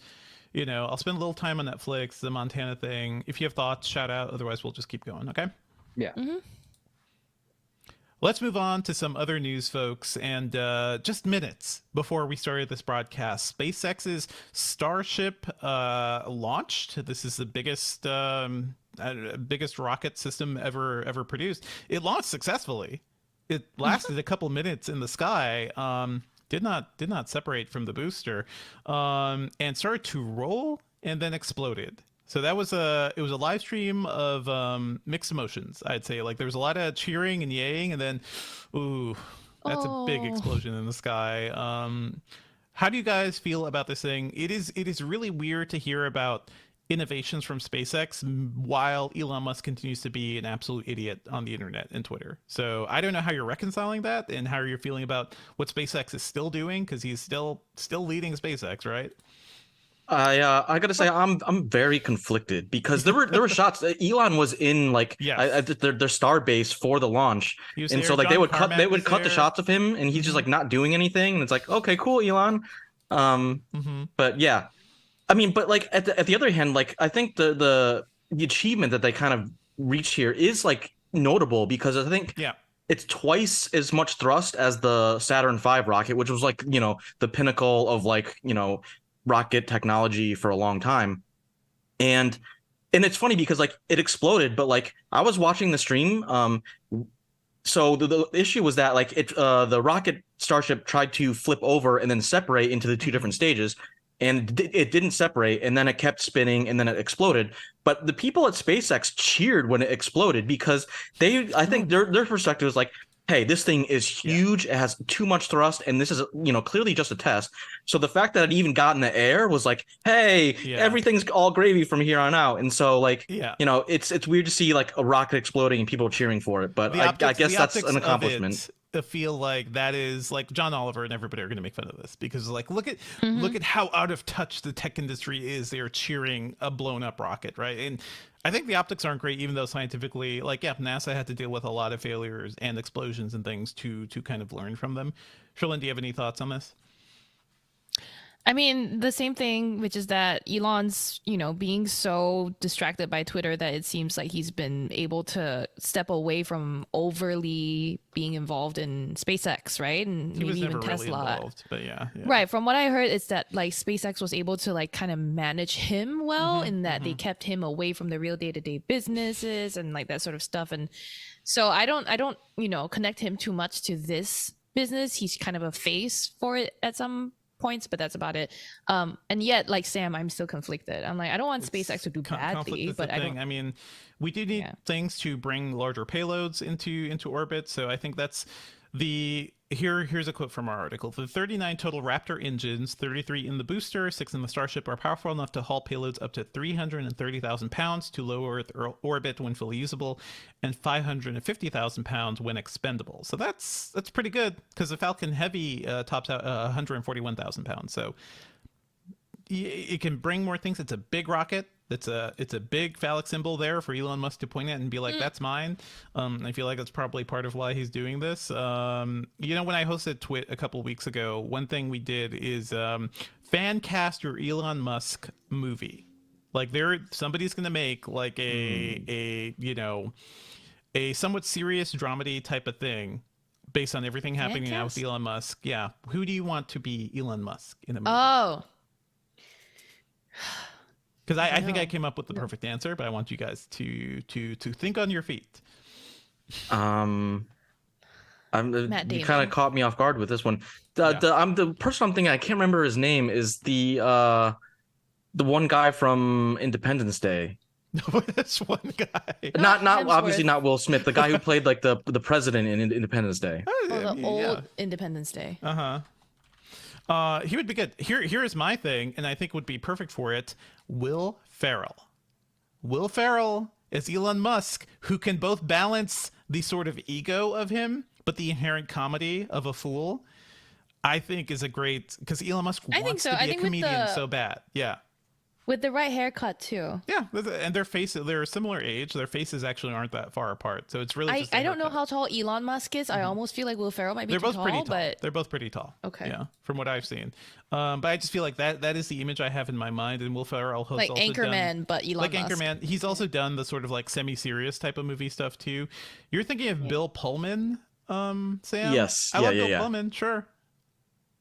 I'll spend a little time on Netflix, the Montana thing. If you have thoughts, shout out. Otherwise, we'll just keep going. Okay. Yeah. Let's move on to some other news, folks. And just minutes before we started this broadcast, SpaceX's Starship launched. This is the biggest rocket system ever produced. It launched successfully. It lasted a couple minutes in the sky. Did not separate from the booster, and started to roll and then exploded. So it was a live stream of mixed emotions, I'd say. Like there was a lot of cheering and yaying, and then, ooh, that's a big explosion in the sky. How do you guys feel about this thing? It is really weird to hear about innovations from SpaceX while Elon Musk continues to be an absolute idiot on the internet and Twitter. So I don't know how you're reconciling that and how you're feeling about what SpaceX is still doing, because he's still leading SpaceX, right? I gotta say I'm very conflicted because there were shots. Elon was in Yes. their star base for the launch, He was and there, so John they would Carmack cut was the there. shots of him, and he's just not doing anything, and it's like, okay, cool, Elon. But yeah, I mean, but like at the other hand, like I think the achievement that they kind of reach here is like notable because I think Yeah. it's twice as much thrust as the Saturn V rocket, which was like, the pinnacle of like, rocket technology for a long time. And it's funny because like it exploded, but like I was watching the stream. So the issue was that like the rocket Starship tried to flip over and then separate into the two different stages, and it didn't separate, and then it kept spinning, and then it exploded. But the people at SpaceX cheered when it exploded because I think their perspective is like, hey, this thing is huge, it has too much thrust, and this is clearly just a test. So the fact that it even got in the air was like, hey, everything's all gravy from here on out. And so like, it's weird to see like a rocket exploding and people cheering for it, but I guess that's an accomplishment. I feel like that is like John Oliver and everybody are going to make fun of this because like look at how out of touch the tech industry is. They are cheering a blown up rocket, right? And I think the optics aren't great, even though scientifically, like NASA had to deal with a lot of failures and explosions and things to kind of learn from them. Sherlyn, do you have any thoughts on this? I mean, the same thing, which is that Elon's, being so distracted by Twitter that it seems like he's been able to step away from overly being involved in SpaceX, right? And he maybe was never even Tesla. Really involved, but yeah. Right. From what I heard, it's that like SpaceX was able to like kind of manage him well in that they kept him away from the real day-to-day businesses and like that sort of stuff. And so I don't, connect him too much to this business. He's kind of a face for it at some points, but that's about it. And yet, like Sam, I'm still conflicted. I'm like, I don't want SpaceX to do badly, but I mean, we do need things to bring larger payloads into orbit. So I think that's here's a quote from our article. The 39 total Raptor engines, 33 in the booster, 6 in the Starship, are powerful enough to haul payloads up to 330,000 pounds to low Earth orbit when fully usable, and 550,000 pounds when expendable. So that's pretty good because the Falcon Heavy tops out 141,000 pounds. So it can bring more things. It's a big rocket. It's a big phallic symbol there for Elon Musk to point at and be like, that's mine. I feel like that's probably part of why he's doing this. When I hosted Twit a couple weeks ago, one thing we did is fan cast your Elon Musk movie. Like somebody's going to make like a somewhat serious dramedy type of thing based on everything happening now with Elon Musk. Yeah. Who do you want to be Elon Musk in a movie? Oh. Because I think I came up with the perfect answer, but I want you guys to think on your feet. You kind of caught me off guard with this one. The person I'm thinking, I can't remember his name, is the one guy from Independence Day. No, that's one guy. Not obviously not Will Smith. The guy who played like the president in Independence Day. The old Independence Day. He would be good. Here is my thing, and I think would be perfect for it. Will Ferrell. Will Ferrell is Elon Musk, who can both balance the sort of ego of him, but the inherent comedy of a fool. I think is a great, because Elon Musk wants to be a comedian so bad. Yeah. With the right haircut too. Yeah, and they're a similar age. Their faces actually aren't that far apart, so it's really. I don't know how tall Elon Musk is. I almost feel like Will Ferrell might be They're too both tall, pretty tall. but They're both pretty tall. Okay. Yeah, from what I've seen. But I just feel like that is the image I have in my mind. And Will Ferrell has like also Anchorman, but Elon Musk. Anchorman. He's also done the sort of like semi-serious type of movie stuff too. You're thinking of Bill Pullman, Sam? Yes. I love Bill Pullman. Sure.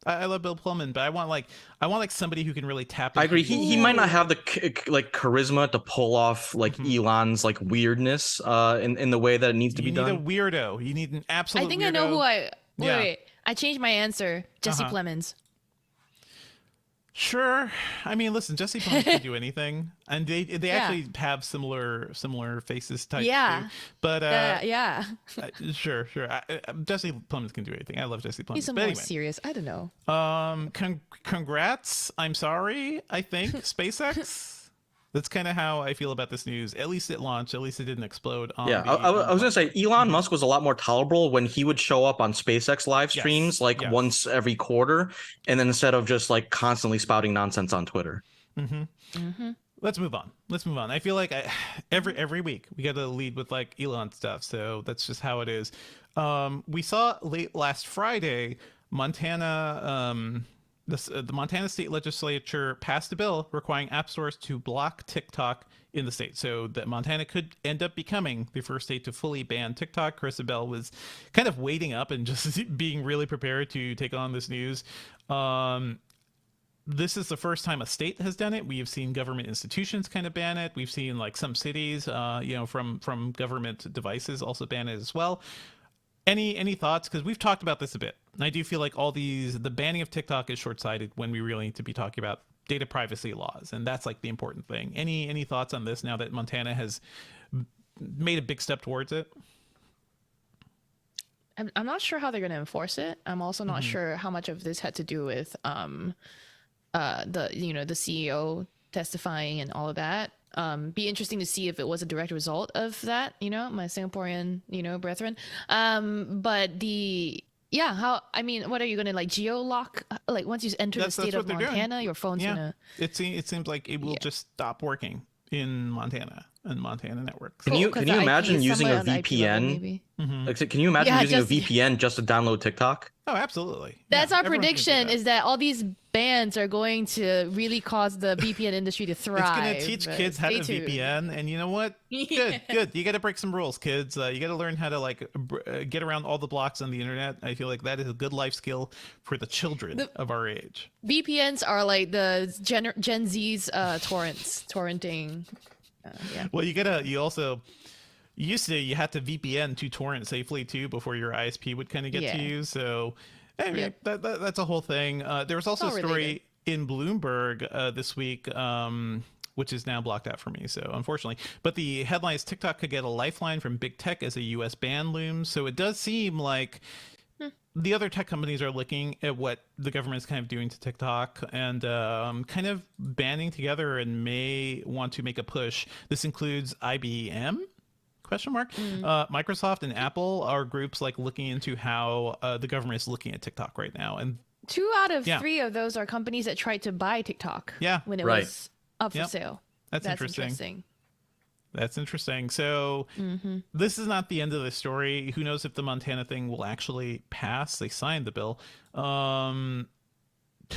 I love Bill Pullman, but I want like somebody who can really tap into. I agree. He might not have the charisma to pull off like Elon's like weirdness in the way that it needs to be done. You need a weirdo. You need an absolute I think weirdo. I know who wait. I changed my answer. Jesse Plemons. Sure. I mean, listen, Jesse Plemons can do anything, and they actually have similar faces type. Yeah. Too. But yeah. Sure. Jesse Plemons can do anything. I love Jesse Plemons. He's more serious. I don't know. Congrats. I'm sorry. I think SpaceX. That's kind of how I feel about this news. At least it launched. At least it didn't explode. I was gonna say Elon Musk was a lot more tolerable when he would show up on SpaceX live streams once every quarter, and then instead of just like constantly spouting nonsense on Twitter. Let's move on. I feel like every week we got to lead with like Elon stuff, so that's just how it is. We saw late last Friday, Montana The Montana State Legislature passed a bill requiring app stores to block TikTok in the state, so that Montana could end up becoming the first state to fully ban TikTok. Carissa Bell was kind of waiting up and just being really prepared to take on this news. This is the first time a state has done it. We have seen government institutions kind of ban it. We've seen like some cities, from government devices also ban it as well. Any thoughts? Because we've talked about this a bit. And I do feel like the banning of TikTok is short-sighted when we really need to be talking about data privacy laws, and that's like the important thing. Any thoughts on this now that Montana has made a big step towards it? I'm not sure how they're going to enforce it. I'm also not sure how much of this had to do with the CEO testifying and all of that. Be interesting to see if it was a direct result of that, my Singaporean, brethren. But what are you gonna like geo-lock? Like once you enter the state of Montana, your phone's gonna. It seems like it will just stop working in Montana and Montana networks. Can you imagine using a VPN? Can you imagine using a VPN just to download TikTok? Oh, absolutely. That's our prediction, is that all these bans are going to really cause the VPN industry to thrive. It's going to teach kids how to VPN, and you know what? Good. You got to break some rules, kids. You got to learn how to get around all the blocks on the internet. I feel like that is a good life skill for the children of our age. VPNs are like the Gen Z's torrenting. Well, you had to VPN to torrent safely too before your ISP would kind of get to you. So that's a whole thing. There was also a story in Bloomberg this week, which is now blocked out for me, so unfortunately. But the headline is TikTok could get a lifeline from big tech as a U.S. ban looms. So it does seem like the other tech companies are looking at what the government is kind of doing to TikTok and kind of banding together and may want to make a push. This includes IBM? Microsoft and Apple are groups like looking into how the government is looking at TikTok right now. And 2 out of 3 of those are companies that tried to buy TikTok when it was up for sale. That's interesting. So this is not the end of the story. Who knows if the Montana thing will actually pass? They signed the bill.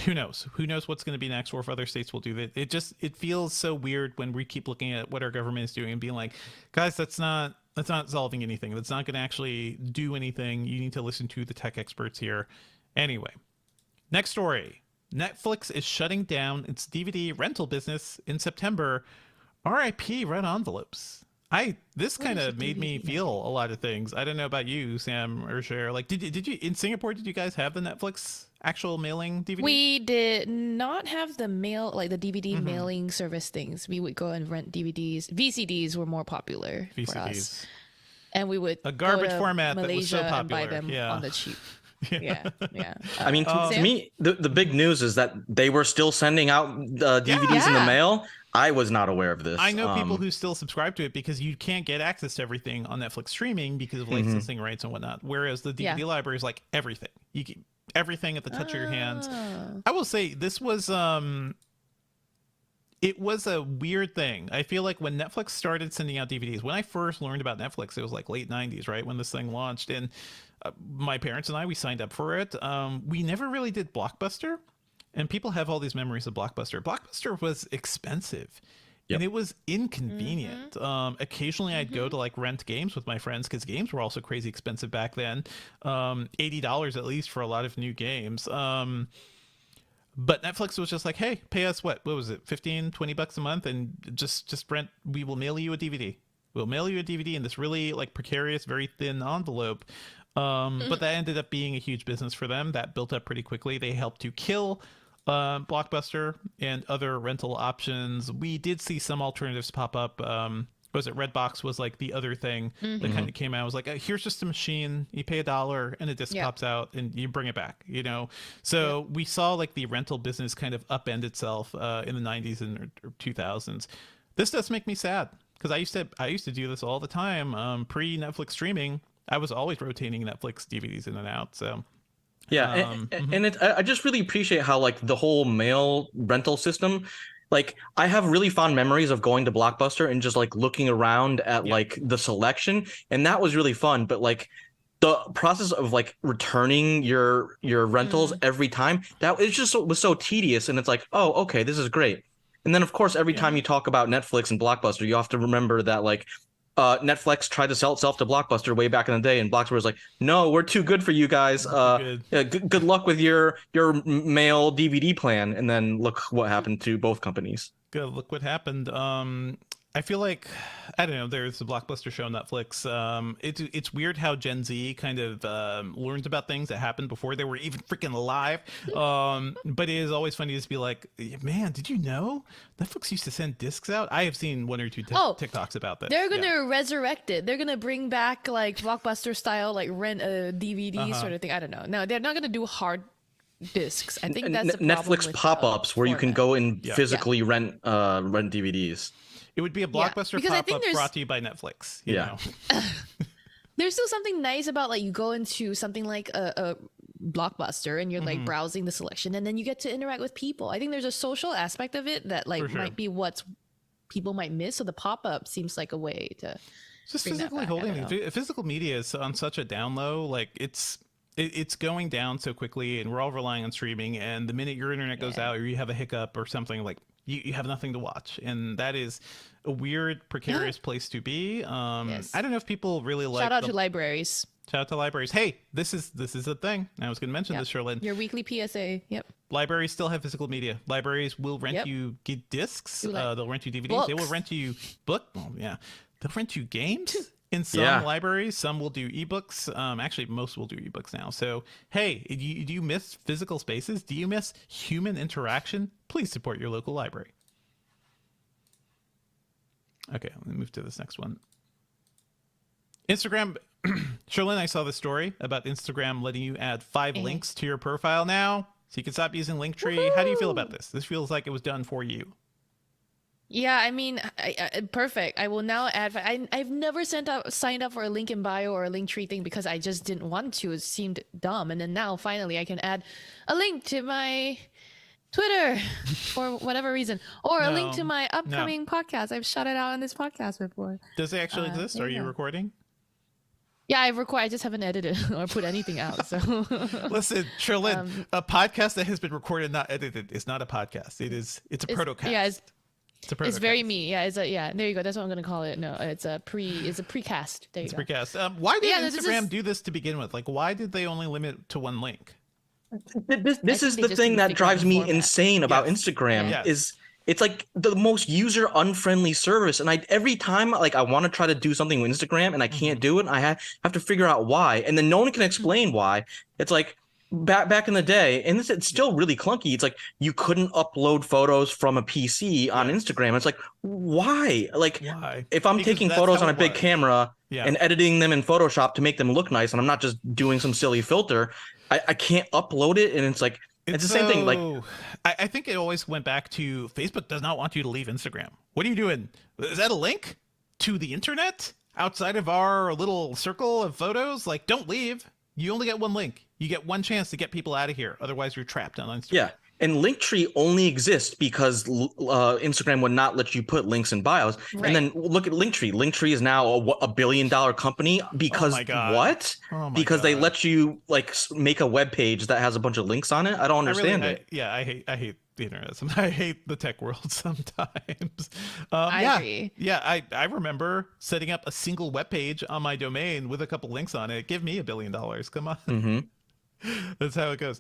Who knows? Who knows what's going to be next, or if other states will do that? It feels so weird when we keep looking at what our government is doing and being like, guys, that's not solving anything. That's not going to actually do anything. You need to listen to the tech experts here. Anyway, next story. Netflix is shutting down its DVD rental business in September. RIP red envelopes. This kind of made me feel a lot of things. I don't know about you, Sam or Cher. Like, did you in Singapore? Did you guys have the Netflix actual mailing DVD? We did not have the the DVD mailing service things. We would go and rent DVDs. VCDs were more popular for us, and we would a garbage go to format Malaysia that was so popular and buy them on the cheap. Yeah. I mean, to me, the big news is that they were still sending out DVDs in the mail. I was not aware of this. I know people who still subscribe to it because you can't get access to everything on Netflix streaming because of licensing rights and whatnot. Whereas the DVD library is like everything. You get everything at the touch of your hands. I will say this was it was a weird thing. I feel like when Netflix started sending out DVDs, when I first learned about Netflix, it was like late 90s, right? When this thing launched. And my parents and we signed up for it. We never really did Blockbuster. And people have all these memories of Blockbuster. Blockbuster was expensive. And it was inconvenient. Occasionally I'd go to like rent games with my friends because games were also crazy expensive back then. $80 at least for a lot of new games. But Netflix was just like, hey, pay us what was it, $15-20 a month, and just rent. We will mail you a DVD. We'll mail you a DVD in this really like precarious, very thin envelope. But that ended up being a huge business for them. That built up pretty quickly. They helped to kill Blockbuster and other rental options. We did see some alternatives pop up. Was it Redbox was like the other thing that kind of came out. It was like, here's just a machine. You pay $1 and a disc pops out and you bring it back, So we saw like the rental business kind of upend itself in the 90s and or 2000s. This does make me sad because I used to do this all the time. Pre-Netflix streaming, I was always rotating Netflix DVDs in and out. So and I just really appreciate how like the whole mail rental system. Like I have really fond memories of going to Blockbuster and just like looking around at like the selection, and that was really fun. But like the process of like returning your rentals every time, that it just was so tedious. And it's like, oh, okay, this is great. And then of course, every time you talk about Netflix and Blockbuster, you have to remember that like Netflix tried to sell itself to Blockbuster way back in the day, and Blockbuster was like, "No, we're too good for you guys. Good luck with your mail DVD plan." And then look what happened to both companies. Good. Look what happened. I feel like, I don't know, there's a Blockbuster show on Netflix. It's weird how Gen Z kind of learns about things that happened before they were even freaking alive. But it is always funny to just be like, man, did you know Netflix used to send discs out? I have seen one or two TikToks about that. They're gonna resurrect it. They're gonna bring back like Blockbuster style, like rent a DVD sort of thing. I don't know. No, they're not gonna do hard discs. I think that's the Netflix pop-ups where you can go and physically rent DVDs. It would be a Blockbuster pop-up brought to you by Netflix. You know? There's still something nice about like you go into something like a Blockbuster and you're like browsing the selection, and then you get to interact with people. I think there's a social aspect of it that like might be what people might miss. So the pop-up seems like a way to just bring physically holding physical media is on such a down low. Like it's going down so quickly, and we're all relying on streaming. And the minute your internet goes out, or you have a hiccup or something, like you have nothing to watch, and that is a weird, precarious place to be. I don't know if people really like. Shout out to libraries. Shout out to libraries. Hey, this is a thing. I was going to mention this, Sherlyn. Your weekly PSA. Yep. Libraries still have physical media. Libraries will rent you discs. They'll rent you DVDs. Books. They will rent you They'll rent you games. In some libraries, some will do ebooks. Actually, most will do ebooks now. So, hey, do you miss physical spaces? Do you miss human interaction? Please support your local library. Okay, let me move to this next one. Instagram. Sherlyn, I saw the story about Instagram letting you add 5 links to your profile now, so you can stop using Linktree. Woohoo! How do you feel about this? This feels like it was done for you. Yeah, I mean, perfect. I will now add. I've never signed up for a link in bio or a Linktree thing because I just didn't want to. It seemed dumb. And then now finally I can add a link to my Twitter for whatever reason, or a link to my upcoming podcast. I've shouted out on this podcast before. Does it actually exist? Are you recording? Yeah, I just haven't edited or put anything out. So listen, Sherlyn, a podcast that has been recorded, not edited, is not a podcast. It's a protocast. Yeah, it's very me. Yeah, there you go. That's what I'm gonna call it. No, it's a precast. There you go. Precast. Why did Instagram do this to begin with? Like, why did they only limit it to 1 link? This is the thing that drives me insane about Instagram. Is it's like the most user unfriendly service, and every time like I want to try to do something with Instagram and I can't do it, I have to figure out why, and then no one can explain why. It's like back in the day, and it's still really clunky. It's like you couldn't upload photos from a PC on Instagram. It's like why? Like why? If I'm taking photos on a big camera and editing them in Photoshop to make them look nice, and I'm not just doing some silly filter, I can't upload it, and it's like. It's the same thing. Like, I think it always went back to Facebook does not want you to leave Instagram. What are you doing? Is that a link to the internet outside of our little circle of photos? Like, don't leave. You only get 1 link. You get 1 chance to get people out of here. Otherwise, you're trapped on Instagram. Yeah. And Linktree only exists because Instagram would not let you put links in bios. Right. And then look at Linktree. Linktree is now a $1 billion company because what? Because they let you like make a web page that has a bunch of links on it. I don't understand it. I hate the internet. I hate the tech world sometimes. I agree. Yeah, I remember setting up a single web page on my domain with a couple links on it. Give me $1 billion. Come on. Mm-hmm. That's how it goes.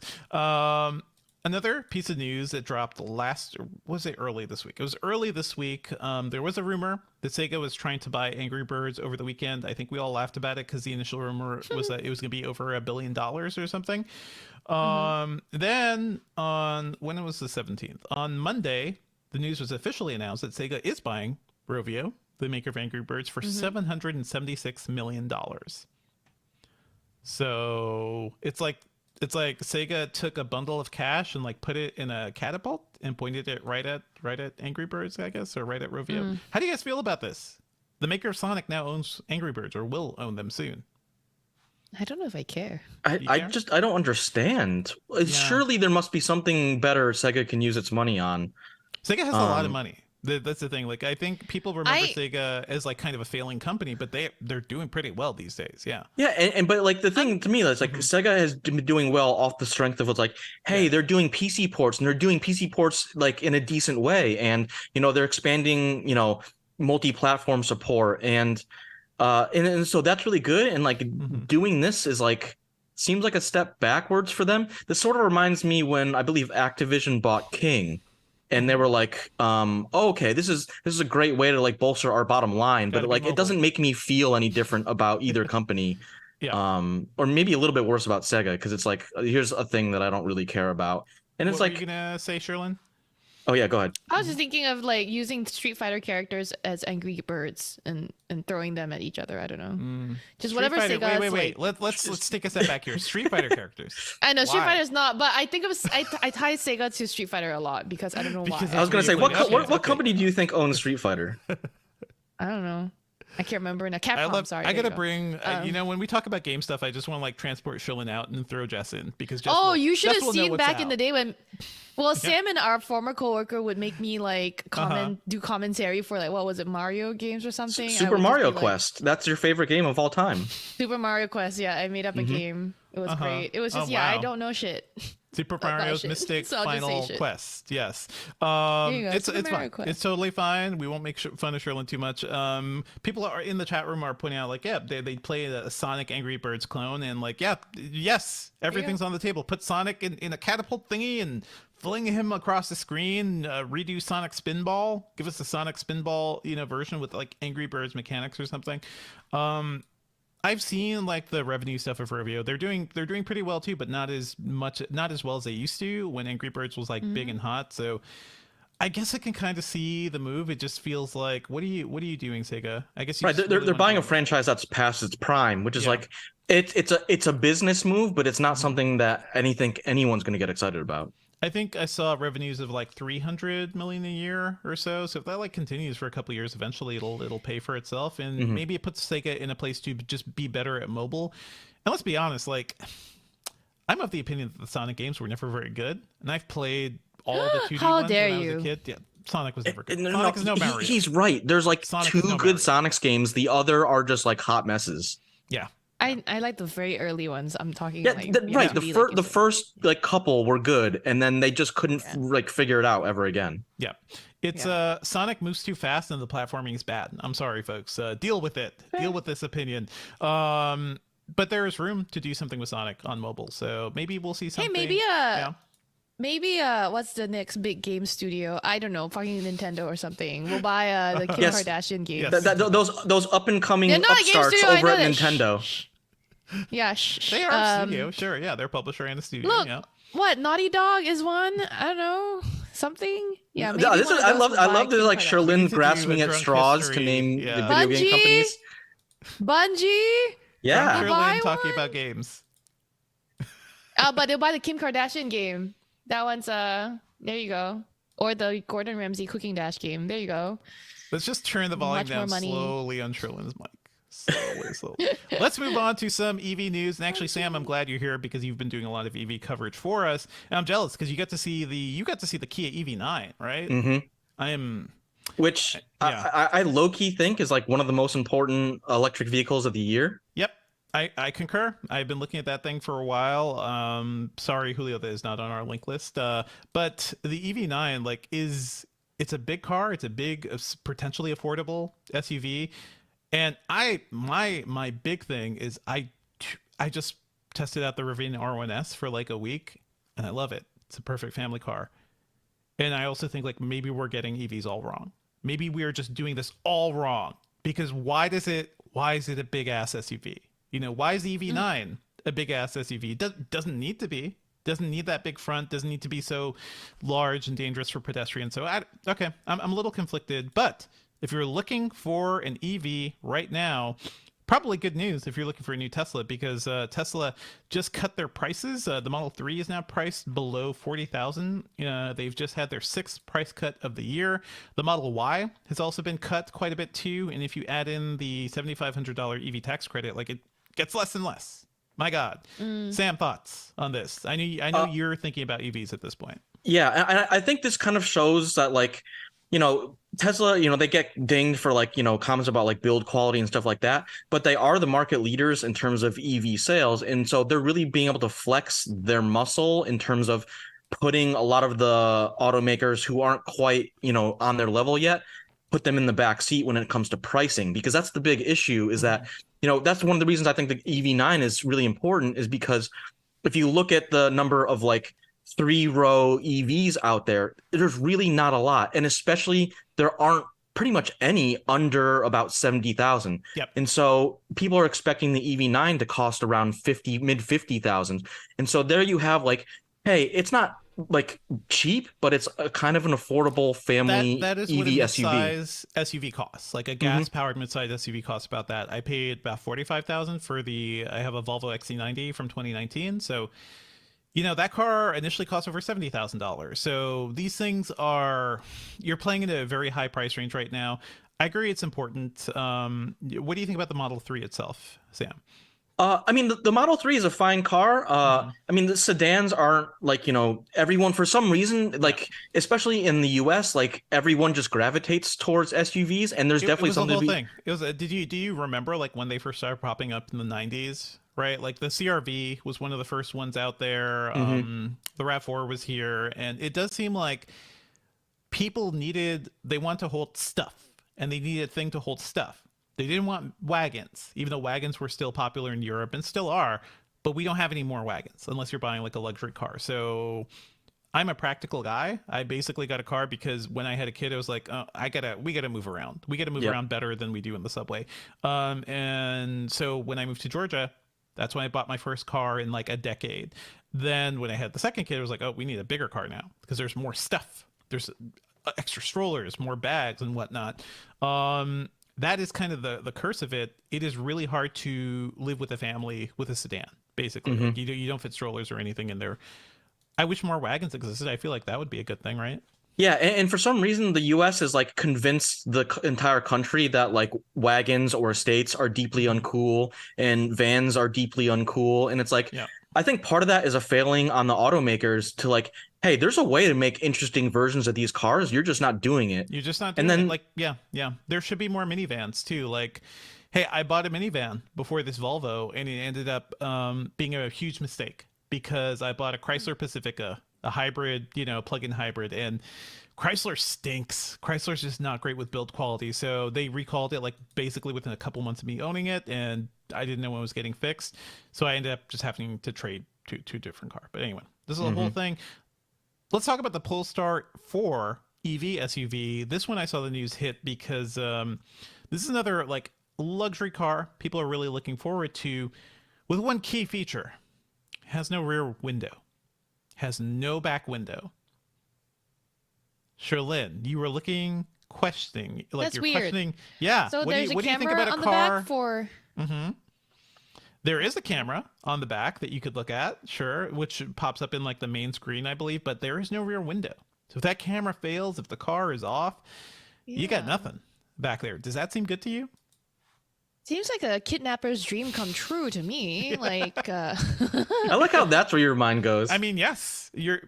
Another piece of news that dropped early this week? It was early this week. There was a rumor that Sega was trying to buy Angry Birds over the weekend. I think we all laughed about it because the initial rumor was that it was going to be over $1 billion or something. Then when it was the 17th, on Monday, the news was officially announced that Sega is buying Rovio, the maker of Angry Birds, for $776 million. So it's like Sega took a bundle of cash and like put it in a catapult and pointed it right at Angry Birds, I guess, or right at Rovio. How do you guys feel about this? The maker of Sonic now owns Angry Birds, or will own them soon. I don't know if I care. I don't understand. Surely there must be something better Sega can use its money on. Sega has a lot of money. That's the thing. Like, I think people remember Sega as like kind of a failing company, but they're doing pretty well these days. Yeah. Yeah, and but like the thing to me is like Sega has been doing well off the strength of what's like, hey, they're doing PC ports and they're doing PC ports like in a decent way, and they're expanding multi-platform support, and so that's really good, and like doing this is like seems like a step backwards for them. This sort of reminds me when I believe Activision bought King. And they were like, okay, this is a great way to like bolster our bottom line, but like it doesn't make me feel any different about either company. Or maybe a little bit worse about Sega, because it's like, here's a thing that I don't really care about. And it's like, what were you gonna say, Sherlyn? Oh yeah, go ahead. I was just thinking of like using Street Fighter characters as Angry Birds and throwing them at each other. I don't know. Just whatever Sega. Wait. Let's take a step back here. Street Fighter characters. I know Street Fighter's not, but I think I tie Sega to Street Fighter a lot because I don't know why. I was gonna say, what company do you think owns Street Fighter? I don't know. I can't remember now. Capcom, sorry. I gotta bring, when we talk about game stuff, I just want to like transport Sherlyn out and throw Jess in because Jess you should have seen back in the day when, Yeah. Sam and our former coworker would make me like do commentary for like, what was it, Mario games or something? Super Mario Quest. That's your favorite game of all time. Super Mario Quest. Yeah, I made up a game. It was great. It was just I don't know shit. Super Mario's Mystic So Final Quest. Yes. It's fine. It's totally fine. We won't make fun of Sherlyn too much. People are in the chat room are pointing out like, they play a Sonic Angry Birds clone, and like, yes, everything's on the table. Put Sonic in a catapult thingy and fling him across the screen. Redo Sonic Spinball. Give us a Sonic Spinball version with like Angry Birds mechanics or something. I've seen like the revenue stuff of Rovio. They're doing pretty well too, but not as well as they used to when Angry Birds was like big and hot. So I guess I can kind of see the move. It just feels like, what are you doing, Sega? I guess they're buying a franchise that's past its prime, which is like it's a business move, but it's not something that anyone's going to get excited about. I think I saw revenues of like 300 million a year or so. So if that like continues for a couple of years, eventually it'll pay for itself, and maybe it puts Sega in a place to just be better at mobile. And let's be honest, like I'm of the opinion that the Sonic games were never very good, and I've played all the 2D How ones dare when I was you? a kid. Yeah, Sonic was never good. Sonic is no Mario. He's right. There's like Sonic two good Sonic's games. The other are just like hot messes. Yeah. I like the very early ones. I'm talking The first like couple were good, and then they just couldn't like figure it out ever again. Yeah. It's Sonic moves too fast and the platforming is bad. I'm sorry, folks. Deal with it. Deal with this opinion. But there is room to do something with Sonic on mobile, so maybe we'll see something. Hey, maybe what's the next big game studio? I don't know, fucking Nintendo or something. We'll buy the Kim Kardashian games. Those up and coming upstarts over at Nintendo. Yeah, they are a studio, sure. Yeah, they're a publisher and a studio. Look, yeah. What Naughty Dog is one? I don't know, something. Yeah, maybe I love the like Sherlyn grasping at straws to name the video game companies. Bungie. Yeah, Sherlyn talking about games. But they'll buy the Kim Kardashian game. That one's there you go. Or the Gordon Ramsay Cooking Dash game. There you go. Let's just turn the volume down slowly on Sherlyn's mic. Slowly. Let's move on to some EV news. And actually, Sam, I'm glad you're here because you've been doing a lot of EV coverage for us. And I'm jealous because you got to see the Kia EV9, right? Mm-hmm. Which I low-key think is like one of the most important electric vehicles of the year. Yep. I concur. I've been looking at that thing for a while. Sorry, Julio, that is not on our link list. But the EV9 like it's a big car. It's a big, potentially affordable SUV. And my big thing is I just tested out the Rivian R1S for like a week, and I love it. It's a perfect family car. And I also think like maybe we're getting EVs all wrong. Maybe we are just doing this all wrong, because why is it a big ass SUV? Why is the EV9 a big ass SUV? Doesn't need to be. Doesn't need that big front. Doesn't need to be so large and dangerous for pedestrians. So I'm a little conflicted, but if you're looking for an EV right now, probably good news if you're looking for a new Tesla, because Tesla just cut their prices. The Model 3 is now priced below $40,000. They've just had their 6th price cut of the year. The Model Y has also been cut quite a bit too. And if you add in the $7,500 EV tax credit, like it gets less and less. My God. Sam, thoughts on this? I know you're thinking about EVs at this point. Yeah, I think this kind of shows that like Tesla, they get dinged for like, comments about like build quality and stuff like that, but they are the market leaders in terms of EV sales. And so they're really being able to flex their muscle in terms of putting a lot of the automakers who aren't quite, on their level yet, put them in the back seat when it comes to pricing, because that's the big issue is that, that's one of the reasons I think the EV9 is really important, is because if you look at the number of like 3-row EVs out there, there's really not a lot. And especially there aren't pretty much any under about 70,000. Yep. And so people are expecting the EV9 to cost around mid 50,000. And so there you have like, hey, it's not like cheap, but it's a kind of an affordable family that is EV what a SUV. mid-size SUV costs. Like a gas-powered mid-size SUV costs about that. I paid about 45,000 for I have a Volvo XC90 from 2019. So, that car initially cost over $70,000. So these things you're playing in a very high price range right now. I agree it's important. What do you think about the Model 3 itself, Sam? I mean, the Model 3 is a fine car. I mean, the sedans aren't like, everyone for some reason, like, especially in the US, like everyone just gravitates towards SUVs, and there's definitely something to be... thing. It was do you remember like when they first started popping up in the 90s? Right, like the CRV was one of the first ones out there. The RAV4 was here, and it does seem like people they want to hold stuff, and they needed a thing to hold stuff. They didn't want wagons, even though wagons were still popular in Europe and still are, but we don't have any more wagons unless you're buying like a luxury car. So I'm a practical guy. I basically got a car because when I had a kid, I was like, we gotta move around. We gotta move around better than we do in the subway. And so when I moved to Georgia, that's when I bought my first car in like a decade. Then when I had the second kid, I was like, oh, we need a bigger car now because there's more stuff. There's extra strollers, more bags and whatnot. That is kind of the curse of it. It is really hard to live with a family with a sedan, basically. Like you don't fit strollers or anything in there. I wish more wagons existed. I feel like that would be a good thing, right? Yeah, and for some reason, the U.S. is like convinced the entire country that like wagons or estates are deeply uncool and vans are deeply uncool. And it's like, I think part of that is a failing on the automakers to like, hey, there's a way to make interesting versions of these cars. You're just not doing it. You're just not doing it. Like, yeah. There should be more minivans too. Like, hey, I bought a minivan before this Volvo, and it ended up being a huge mistake because I bought a Chrysler Pacifica, a hybrid, plug-in hybrid, and Chrysler stinks. Chrysler's just not great with build quality, so they recalled it like basically within a couple months of me owning it, and I didn't know when it was getting fixed, so I ended up just having to trade to a different car. But anyway, this is the whole thing. Let's talk about the Polestar 4 EV SUV. This one I saw the news hit because this is another like luxury car people are really looking forward to, with one key feature: it has no rear window. Has no back window. Sherlyn, you were looking, questioning, like That's you're weird. Questioning. Yeah. So what there's do you think camera about a on car? the back for. There is a camera on the back that you could look at, sure, which pops up in like the main screen, I believe, but there is no rear window. So if that camera fails, if the car is off, you got nothing back there. Does that seem good to you? Seems like a kidnapper's dream come true to me. Like, I like how that's where your mind goes. I mean, yes, you're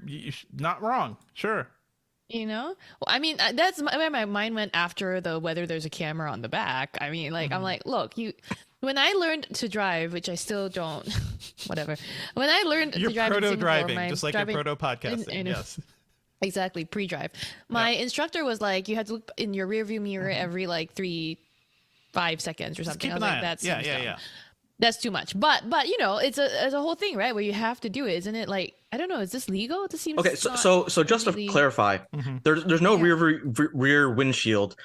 not wrong. Sure. Well, I mean, that's where my mind went after the whether there's a camera on the back. I mean, like, I'm like, look, when I learned to drive, which I still don't, whatever. When I learned you're to drive in Singapore, proto-driving, just like you're proto-podcasting, yes. Exactly, pre-drive. My instructor was like, you had to look in your rearview mirror every like 5 seconds or something. Keep an eye on it. Yeah. That's too much. But it's a whole thing, right? Where you have to do it, isn't it? Like, I don't know, is this legal? This seems okay. So just to clarify, there's no rear windshield,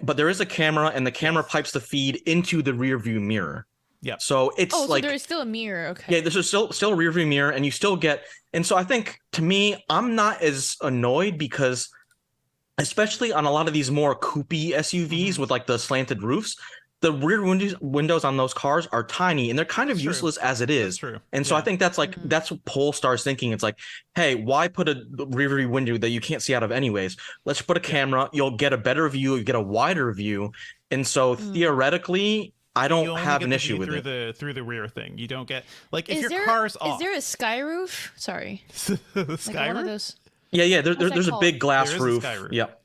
but there is a camera, and the camera pipes the feed into the rear view mirror. Yeah. So it's like so there is still a mirror. Okay. Yeah, there's still a rear view mirror, and you still get. And so I think, to me, I'm not as annoyed because, especially on a lot of these more coupé SUVs with like the slanted roofs, the rear windows on those cars are tiny, and they're kind of useless as it is. That's true. And so I think that's like that's what Polestar's thinking. It's like, hey, why put a rear view window that you can't see out of anyways? Let's put a camera. You'll get a better view. You get a wider view. And so theoretically, I don't have an issue with it. Through the rear thing. You don't get like if Is your car's off. Is there a sky roof? Sorry. Sky Like one of roof? those. Yeah. There's a big glass There is a roof. sky roof. Yep.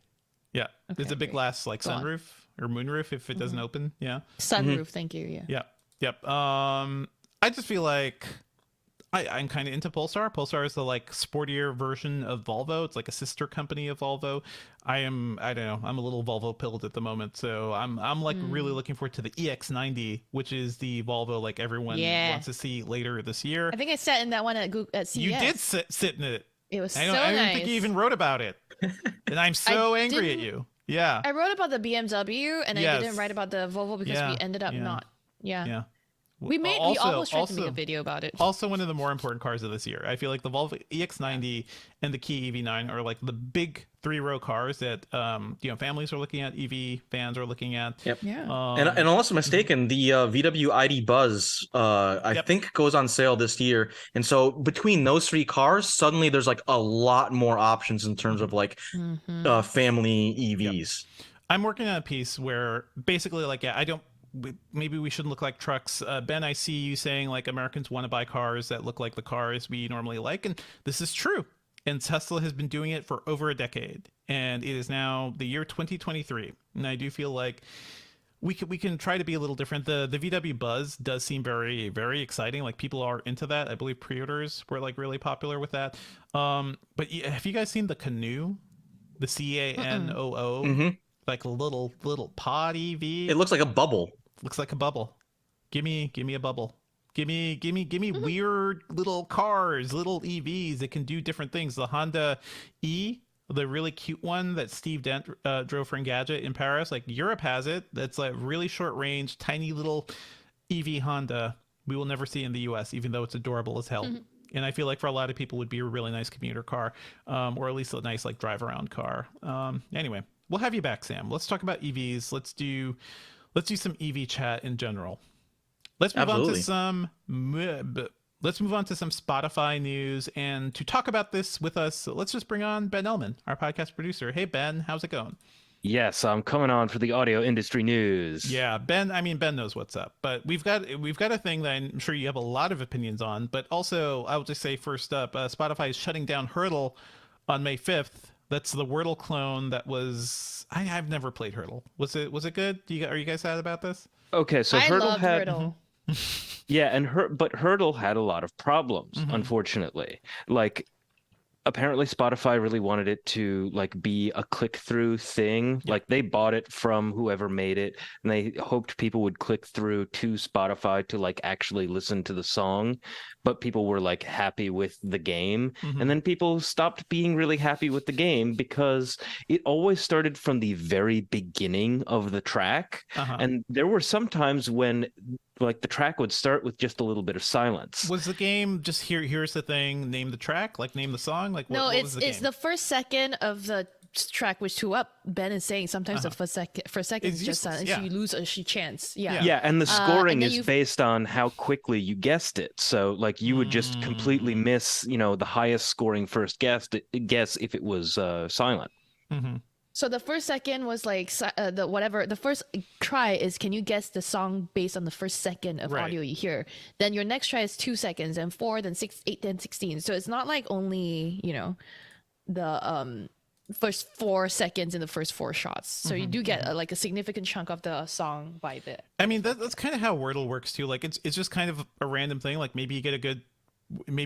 Yeah. Okay, It's a big great. glass like Go on. sunroof or moonroof if it doesn't open. Yeah. Sunroof. Thank you. Yeah. Yep. Yep. I just feel like I'm kind of into Polestar. Polestar is the like sportier version of Volvo. It's like a sister company of Volvo. I don't know. I'm a little Volvo pilled at the moment, so I'm like really looking forward to the EX90, which is the Volvo like everyone Yeah. wants to see later this year. I think I sat in that one at CES. You did sit in it. It was I so don't nice. think you even wrote about it, and I'm so angry at didn't- you. Yeah. I wrote about the BMW, and I Yes. didn't write about the Volvo because Yeah, we ended up yeah. not. Yeah. Yeah. We almost tried to make a video about it. Also, one of the more important cars of this year. I feel like the Volvo EX90 and the Kia EV9 are like the big 3-row cars that families are looking at, EV fans are looking at. Yep. Yeah. And unless I'm mistaken, the VW ID Buzz, I think goes on sale this year. And so between those 3 cars, suddenly there's like a lot more options in terms of like family EVs. I'm working on a piece where basically like, maybe we shouldn't look like trucks. Ben, I see you saying like Americans want to buy cars that look like the cars we normally like. And this is true. And Tesla has been doing it for over a decade. And it is now the year 2023. And I do feel like we can try to be a little different. The VW Buzz does seem very, very exciting. Like people are into that. I believe pre-orders were like really popular with that. But have you guys seen the Canoe? The CANOO? Mm-hmm. Like a little pod EV. It looks like a bubble. Looks like a bubble. Give me a bubble. Give me weird little cars, little EVs that can do different things. The Honda E, the really cute one that Steve Dent drove for Engadget in Paris. Like Europe has it. That's like really short range, tiny little EV Honda. We will never see in the US, even though it's adorable as hell. And I feel like for a lot of people would be a really nice commuter car, or at least a nice like drive around car. Anyway, we'll have you back, Sam. Let's talk about EVs. Let's do some EV chat in general. Let's move on to some Spotify news, and to talk about this with us, let's just bring on Ben Ellman, our podcast producer. Hey Ben, how's it going? Yes, I'm coming on for the audio industry news. Yeah, Ben knows what's up, but we've got a thing that I'm sure you have a lot of opinions on, but also I will just say first up, Spotify is shutting down Hurdle on May 5th. That's the Wordle clone that was I've never played Hurdle. Was it good? Are you guys sad about this? Okay, so I Hurdle loved had Hurdle. yeah, but Hurdle had a lot of problems, unfortunately. Like apparently Spotify really wanted it to like be a click-through thing. Like they bought it from whoever made it, and they hoped people would click through to Spotify to like actually listen to the song, but people were like happy with the game. And then people stopped being really happy with the game because it always started from the very beginning of the track. And there were some times when like the track would start with just a little bit of silence. Was the game just here's the thing, name the track, like name the song? Like No, what was the it's game? the first second of the track, which to what Ben is saying, sometimes the first second It's is just useless, silent. You lose a chance. Yeah, and the scoring and then is based on how quickly you guessed it. So like you would just completely miss, the highest scoring first guess if it was silent. So the first second was like the first try is, can you guess the song based on the first second of audio you hear? Then your next try is 2 seconds, and 4, then 6, 8, then 16. So it's not like only the first 4 seconds in the first 4 shots. So you do get like a significant chunk of the song by the. I mean that's kind of how Wordle works too. Like it's just kind of a random thing. Like maybe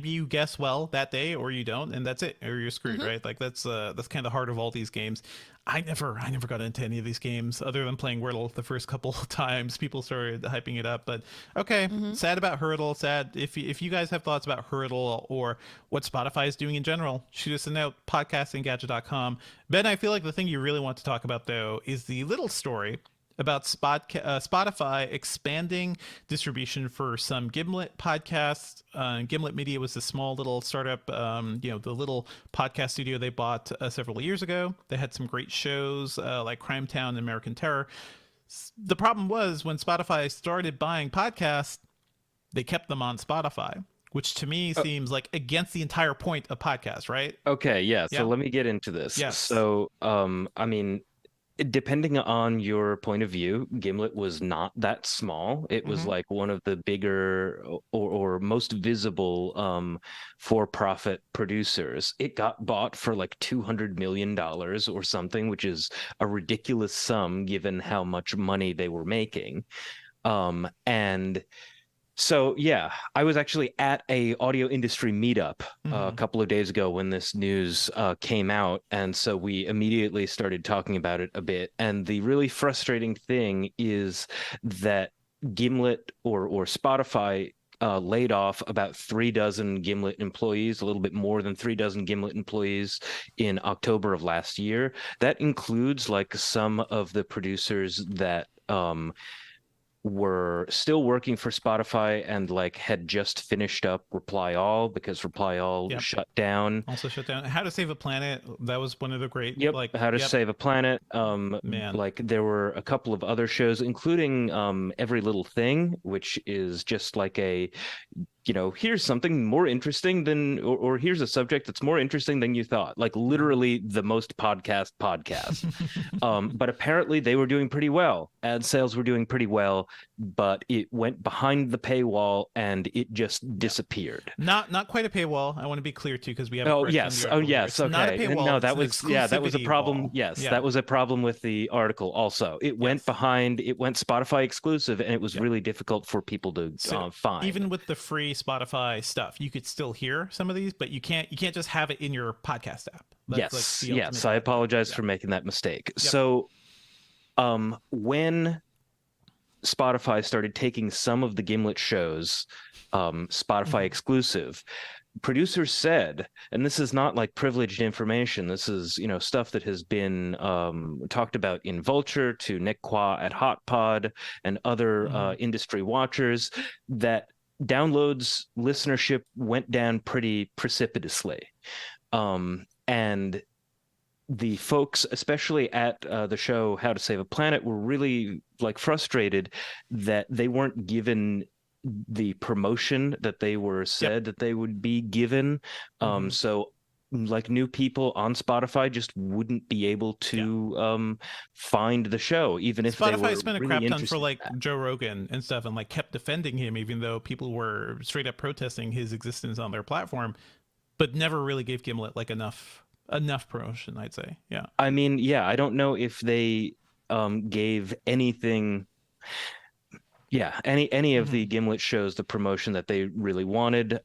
you guess well that day, or you don't, and that's it, or you're screwed, right? Like that's kind of the heart of all these games. I never got into any of these games other than playing Wordle the first couple of times. People started hyping it up, but okay. Sad about Hurdle. Sad if you guys have thoughts about Hurdle or what Spotify is doing in general, shoot us a note, podcast@engadget.com. Ben, I feel like the thing you really want to talk about though is the little story about Spotify expanding distribution for some Gimlet podcasts. Gimlet Media was a small little startup, the little podcast studio they bought several years ago. They had some great shows like Crime Town and American Terror. The problem was when Spotify started buying podcasts, they kept them on Spotify, which to me seems like against the entire point of podcasts, right? Okay, yeah. So let me get into this. Yes. So, I mean, Depending on your point of view, Gimlet was not that small. It was like one of the bigger or most visible for-profit producers. It got bought for like $200 million or something, which is a ridiculous sum given how much money they were making. And so yeah, I was actually at a audio industry meetup a couple of days ago when this news came out, and so we immediately started talking about it a bit. And the really frustrating thing is that Gimlet or Spotify laid off about 36 Gimlet employees, a little bit more than 36 Gimlet employees in October of last year. That includes like some of the producers that were still working for Spotify and like had just finished up Reply All because Reply All shut down. Also shut down. How to Save a Planet. That was one of the great. Yep. Like How to Save a Planet. Man. Like there were a couple of other shows, including Every Little Thing, which is just like a, here's something more interesting than, or here's a subject that's more interesting than you thought. Like literally the most podcast. But apparently they were doing pretty well. Ad sales were doing pretty well, but it went behind the paywall and it just disappeared. Not quite a paywall. I want to be clear too, because we have. Oh yes. Oh yes. Okay. Not a paywall. No, that was that was a problem. Wall. Yes, that was a problem with the article. Also, it went behind. It went Spotify exclusive, and it was really difficult for people to find. Even with the free Spotify stuff, you could still hear some of these, but you can't just have it in your podcast app. That's yes. I apologize for making that mistake. Yep. So, when Spotify started taking some of the Gimlet shows, Spotify exclusive, producers said, and this is not like privileged information, this is stuff that has been talked about in Vulture to Nick Qua at Hot Pod and other industry watchers, that downloads listenership went down pretty precipitously. And the folks, especially at the show How to Save a Planet, were really like frustrated that they weren't given the promotion that they were said that they would be given. So like new people on Spotify just wouldn't be able to find the show, even if Spotify they were spent a really crap ton interested for like Joe Rogan and stuff, and like kept defending him, even though people were straight up protesting his existence on their platform, but never really gave Gimlet like enough promotion, I'd say. Yeah. I mean, yeah, I don't know if they gave anything. Yeah, any of the Gimlet shows the promotion that they really wanted,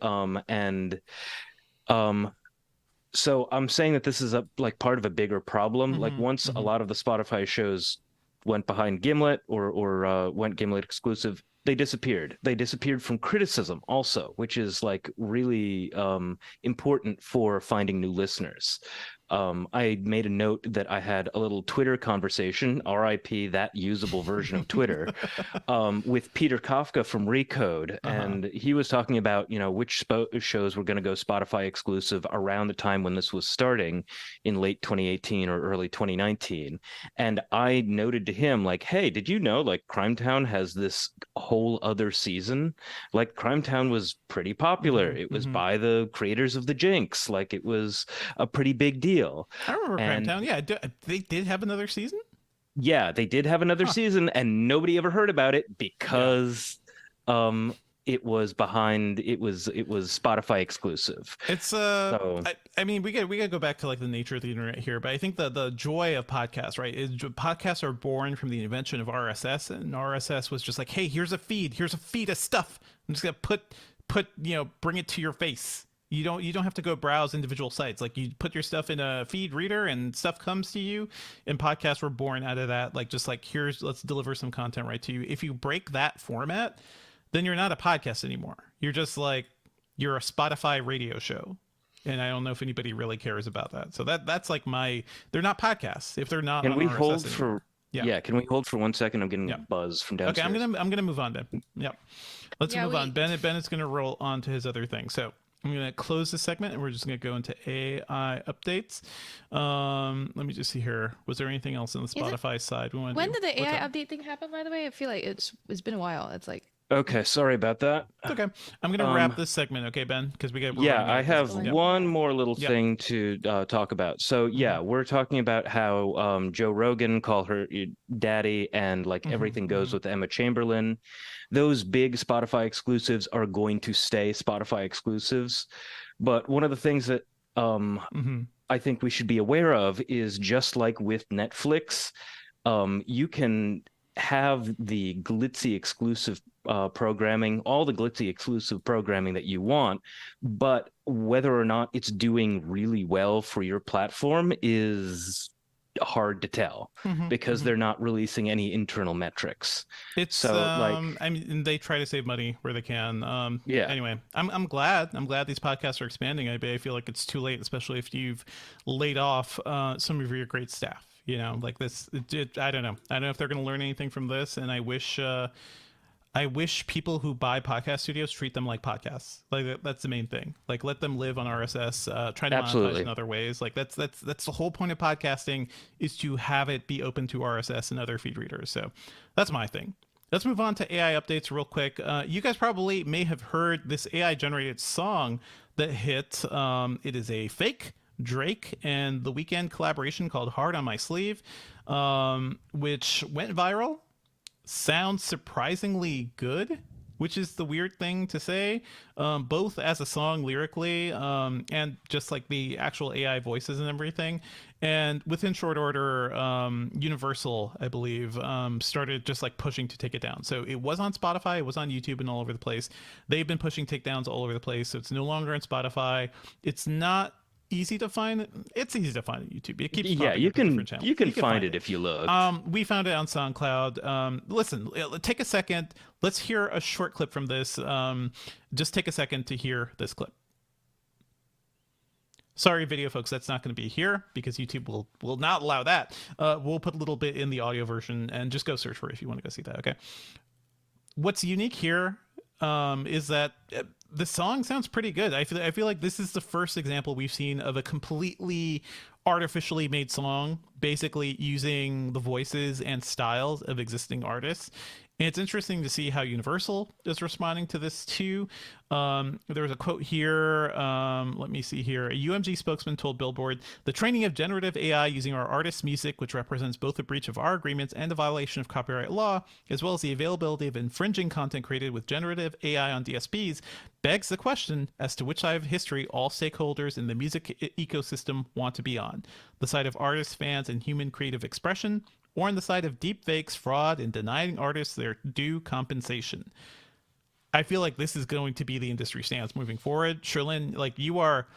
so I'm saying that this is like part of a bigger problem. Like once a lot of the Spotify shows went behind Gimlet or went Gimlet exclusive, they disappeared. They disappeared from criticism also, which is like really important for finding new listeners. I made a note that I had a little Twitter conversation, RIP, that usable version of Twitter, with Peter Kafka from Recode. And he was talking about, which shows were going to go Spotify exclusive around the time when this was starting in late 2018 or early 2019. And I noted to him, like, hey, did you know, like, Crimetown has this whole other season? Like, Crimetown was pretty popular. It was by the creators of the Jinx. Like, it was a pretty big deal. I remember Crimetown. Yeah, they did have another season. Yeah, they did have another season, and nobody ever heard about it because it was behind. It was Spotify exclusive. It's so, I mean, we gotta go back to like the nature of the internet here, but I think the joy of podcasts, right, is podcasts are born from the invention of RSS, and RSS was just like, hey, here's a feed of stuff. I'm just gonna put bring it to your face. You don't have to go browse individual sites. Like you put your stuff in a feed reader and stuff comes to you. And podcasts were born out of that. Like just like let's deliver some content right to you. If you break that format, then you're not a podcast anymore. You're just like you're a Spotify radio show. And I don't know if anybody really cares about that. So that's like they're not podcasts if they're not. Can we RSS hold anymore. for? Yeah. Can we hold for 1 second? I'm getting a buzz from downstairs. Okay, I'm gonna move on, Ben. Yep. Let's move on. Ben is gonna roll on to his other thing. So I'm going to close this segment and we're just going to go into AI updates. Let me just see here. Was there anything else on the Spotify side? When did the AI update thing happen, by the way? I feel like it's been a while. It's like Okay, sorry about that. It's okay. I'm gonna wrap this segment, okay, Ben? Because we're Yeah, running I out. have Excellent. one more little Yep. thing to talk about. So yeah, we're talking about how Joe Rogan called her daddy, and like everything goes with Emma Chamberlain. Those big Spotify exclusives are going to stay Spotify exclusives. But one of the things that I think we should be aware of is, just like with Netflix, you can have the glitzy exclusive programming, all the glitzy exclusive programming that you want, but whether or not it's doing really well for your platform is hard to tell because they're not releasing any internal metrics. It's So like, I mean, they try to save money where they can. Yeah. Anyway, I'm glad these podcasts are expanding. I feel like it's too late, especially if you've laid off some of your great staff. You know, like this. I don't know. I don't know if they're going to learn anything from this, and I wish people who buy podcast studios treat them like podcasts. Like that's the main thing. Like let them live on RSS. Try to monetize Absolutely. in other ways. Like that's the whole point of podcasting, is to have it be open to RSS and other feed readers. So that's my thing. Let's move on to AI updates real quick. You guys probably may have heard this AI generated song that hit. It is a fake Drake and The Weeknd collaboration called "Hard on My Sleeve," which went viral. Sounds surprisingly good, which is the weird thing to say, both as a song lyrically and just like the actual AI voices and everything. And within short order, Universal, I believe, started just like pushing to take it down. So it was on Spotify, it was on YouTube, and all over the place. They've been pushing takedowns all over the place. So it's no longer on Spotify. It's not easy to find. It's easy to find on YouTube. It keeps yeah, popping you up in different can channels. find it if you look. We found it on SoundCloud. Listen, take a second. Let's hear a short clip from this. Just take a second to hear this clip. Sorry, video folks, that's not going to be here because YouTube will not allow that. We'll put a little bit in the audio version, and just go search for it if you want to go see that. Okay. What's unique here is that the song sounds pretty good. I feel like this is the first example we've seen of a completely artificially made song, basically using the voices and styles of existing artists. And it's interesting to see how Universal is responding to this too. There was a quote here. Let me see here. A UMG spokesman told Billboard, "The training of generative AI using our artists' music, which represents both a breach of our agreements and a violation of copyright law, as well as the availability of infringing content created with generative AI on DSPs, begs the question as to which side of history all stakeholders in the music ecosystem want to be on. The side of artists, fans, and human creative expression, or on the side of deep fakes, fraud, and denying artists their due compensation." I feel like this is going to be the industry stance moving forward. Sherlyn, like you are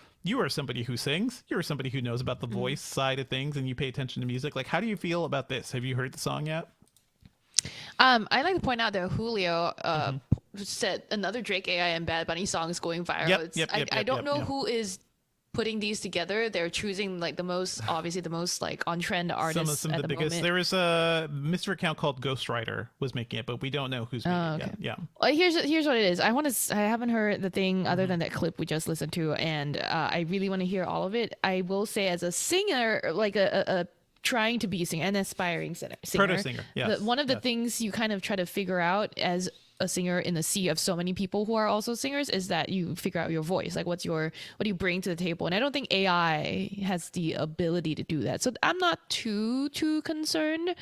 somebody who sings. You're somebody who knows about the voice side of things, and you pay attention to music. Like, how do you feel about this? Have you heard the song yet? I'd like to point out that Julio said another Drake AI and Bad Bunny song is going viral. I don't know who is putting these together. They're choosing like the most like on trend artists Some of the biggest. moment. There is a mystery account called Ghostwriter was making it, but we don't know who's making it. Yeah. Well, here's what it is. I haven't heard the thing other than that clip we just listened to, and I really want to hear all of it. I will say, as a singer, like a trying to be a singer, an aspiring singer, Proto singer. Yes. one of the things you kind of try to figure out as a singer in the sea of so many people who are also singers is that you figure out your voice, like what do you bring to the table. And I don't think AI has the ability to do that, so I'm not too concerned.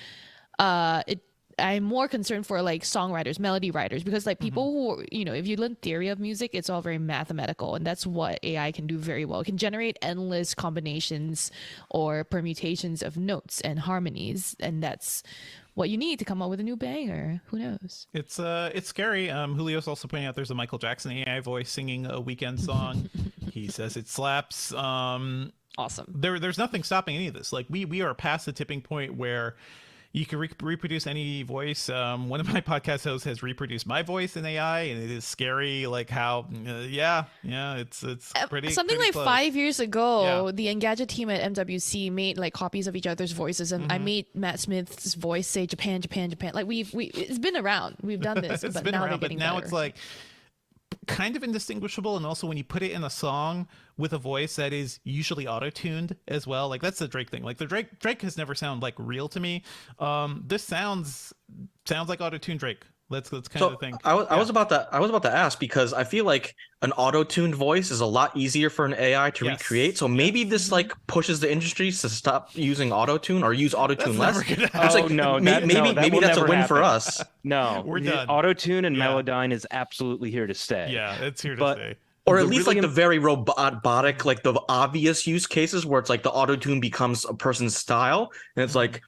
I'm more concerned for like songwriters, melody writers, because like people who, if you learn theory of music, it's all very mathematical, and that's what AI can do very well. It can generate endless combinations or permutations of notes and harmonies, and that's what you need to come up with a new banger. Who knows? It's scary. Julio's also pointing out there's a Michael Jackson AI voice singing a Weeknd song. He says it slaps. Awesome. There's nothing stopping any of this. Like we are past the tipping point where you can reproduce any voice. One of my podcast hosts has reproduced my voice in AI, and it is scary. Like how, it's pretty something pretty like close. 5 years ago. The Engadget team at MWC made like copies of each other's voices, and I made Matt Smith's voice say Japan, Japan, Japan. Like it's been around. We've done this, It's but been now around, they're but getting now better. it's like kind of indistinguishable. And also when you put it in a song with a voice that is usually auto-tuned as well, like that's the Drake thing. Like the Drake has never sounded like real to me. This sounds like auto-tuned Drake. Let's kind So of think. I was about to ask because I feel like an auto-tuned voice is a lot easier for an AI to Yes, recreate. So maybe this like pushes the industries to stop using auto-tune or use auto-tune That's less. never gonna It's happen. like no, maybe that will that's a never win for happen. us. No, We're done. Auto-tune and Yeah. Melodyne is absolutely here to stay. Yeah, it's here to But stay. Or the at least really like the very robotic, like the obvious use cases where it's like the auto-tune becomes a person's style, and it's like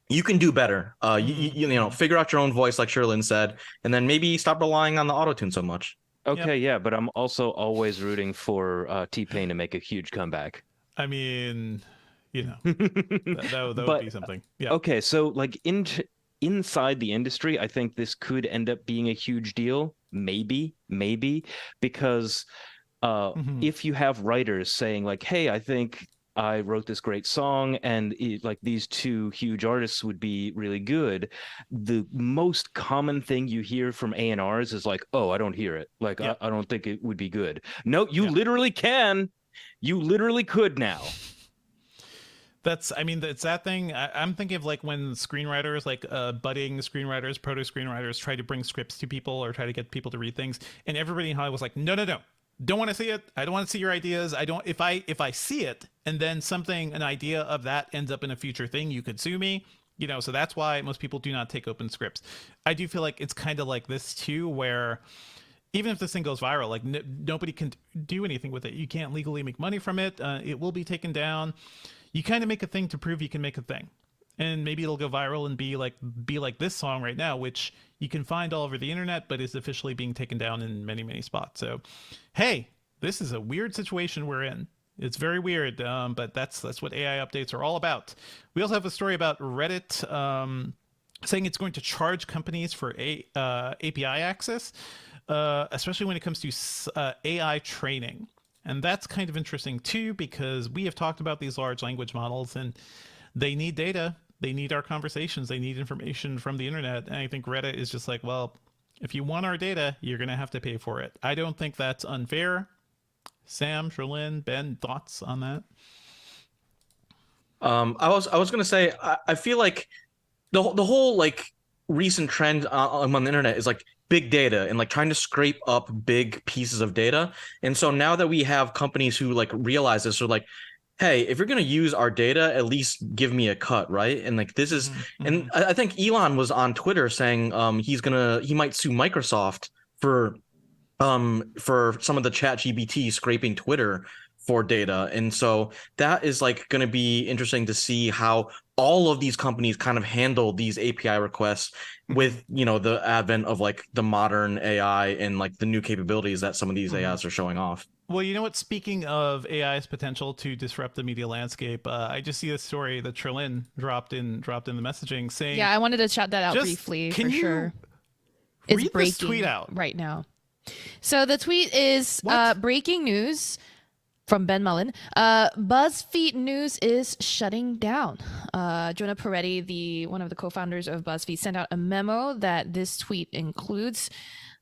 you can do better. You know, figure out your own voice, like Sherlyn said, and then maybe stop relying on the auto-tune so much. Okay, yeah, but I'm also always rooting for T-Pain to make a huge comeback. I mean, you know, that would But be something. Yeah. okay, so like inside the industry, I think this could end up being a huge deal. Maybe, because if you have writers saying like, "Hey, I think I wrote this great song, and like these two huge artists would be really good," the most common thing you hear from A&Rs is like, "Oh, I don't hear it. Like, Yeah. I don't think it would be good." No, you Yeah. literally can. You literally could now. I mean, it's that thing. I'm thinking of like when screenwriters, like budding screenwriters, proto screenwriters, try to bring scripts to people or try to get people to read things, and everybody in Hollywood was like, no, don't want to see it. I don't want to see your ideas. I don't. If I see it and then an idea of that ends up in a future thing, you could sue me. You know, so that's why most people do not take open scripts. I do feel like it's kind of like this too, where even if this thing goes viral, like nobody can do anything with it. You can't legally make money from it. It will be taken down. You kind of make a thing to prove you can make a thing, and maybe it'll go viral and be like this song right now, which you can find all over the internet, but is officially being taken down in many spots. So, hey, this is a weird situation we're in. It's very weird, but that's what AI updates are all about. We also have a story about Reddit saying it's going to charge companies for API access, especially when it comes to AI training. And that's kind of interesting too, because we have talked about these large language models and they need data. They need our conversations. They need information from the internet. And I think Reddit is just like, well, if you want our data, you're going to have to pay for it. I don't think that's unfair. Sam, Sherlyn, Ben, thoughts on that? I was gonna say I feel like the whole like recent trend on the internet is like big data and like trying to scrape up big pieces of data. And so now that we have companies who like realize this, are like, hey, if you're going to use our data, at least give me a cut, right? And like this is, and I think Elon was on Twitter saying he might sue Microsoft for some of the ChatGPT scraping Twitter for data. And so that is like going to be interesting to see how all of these companies kind of handle these API requests with, you know, the advent of like the modern AI and like the new capabilities that some of these AIs are showing off. Well, you know what? Speaking of AI's potential to disrupt the media landscape, I just see a story that Sherlyn dropped in the messaging saying, Yeah, I wanted to shout that out Just- briefly can for you sure. read It's this breaking tweet out? right now. So the tweet is What? breaking news from Ben Mullen. BuzzFeed News is shutting down. Jonah Peretti, one of the co-founders of BuzzFeed, sent out a memo that this tweet includes,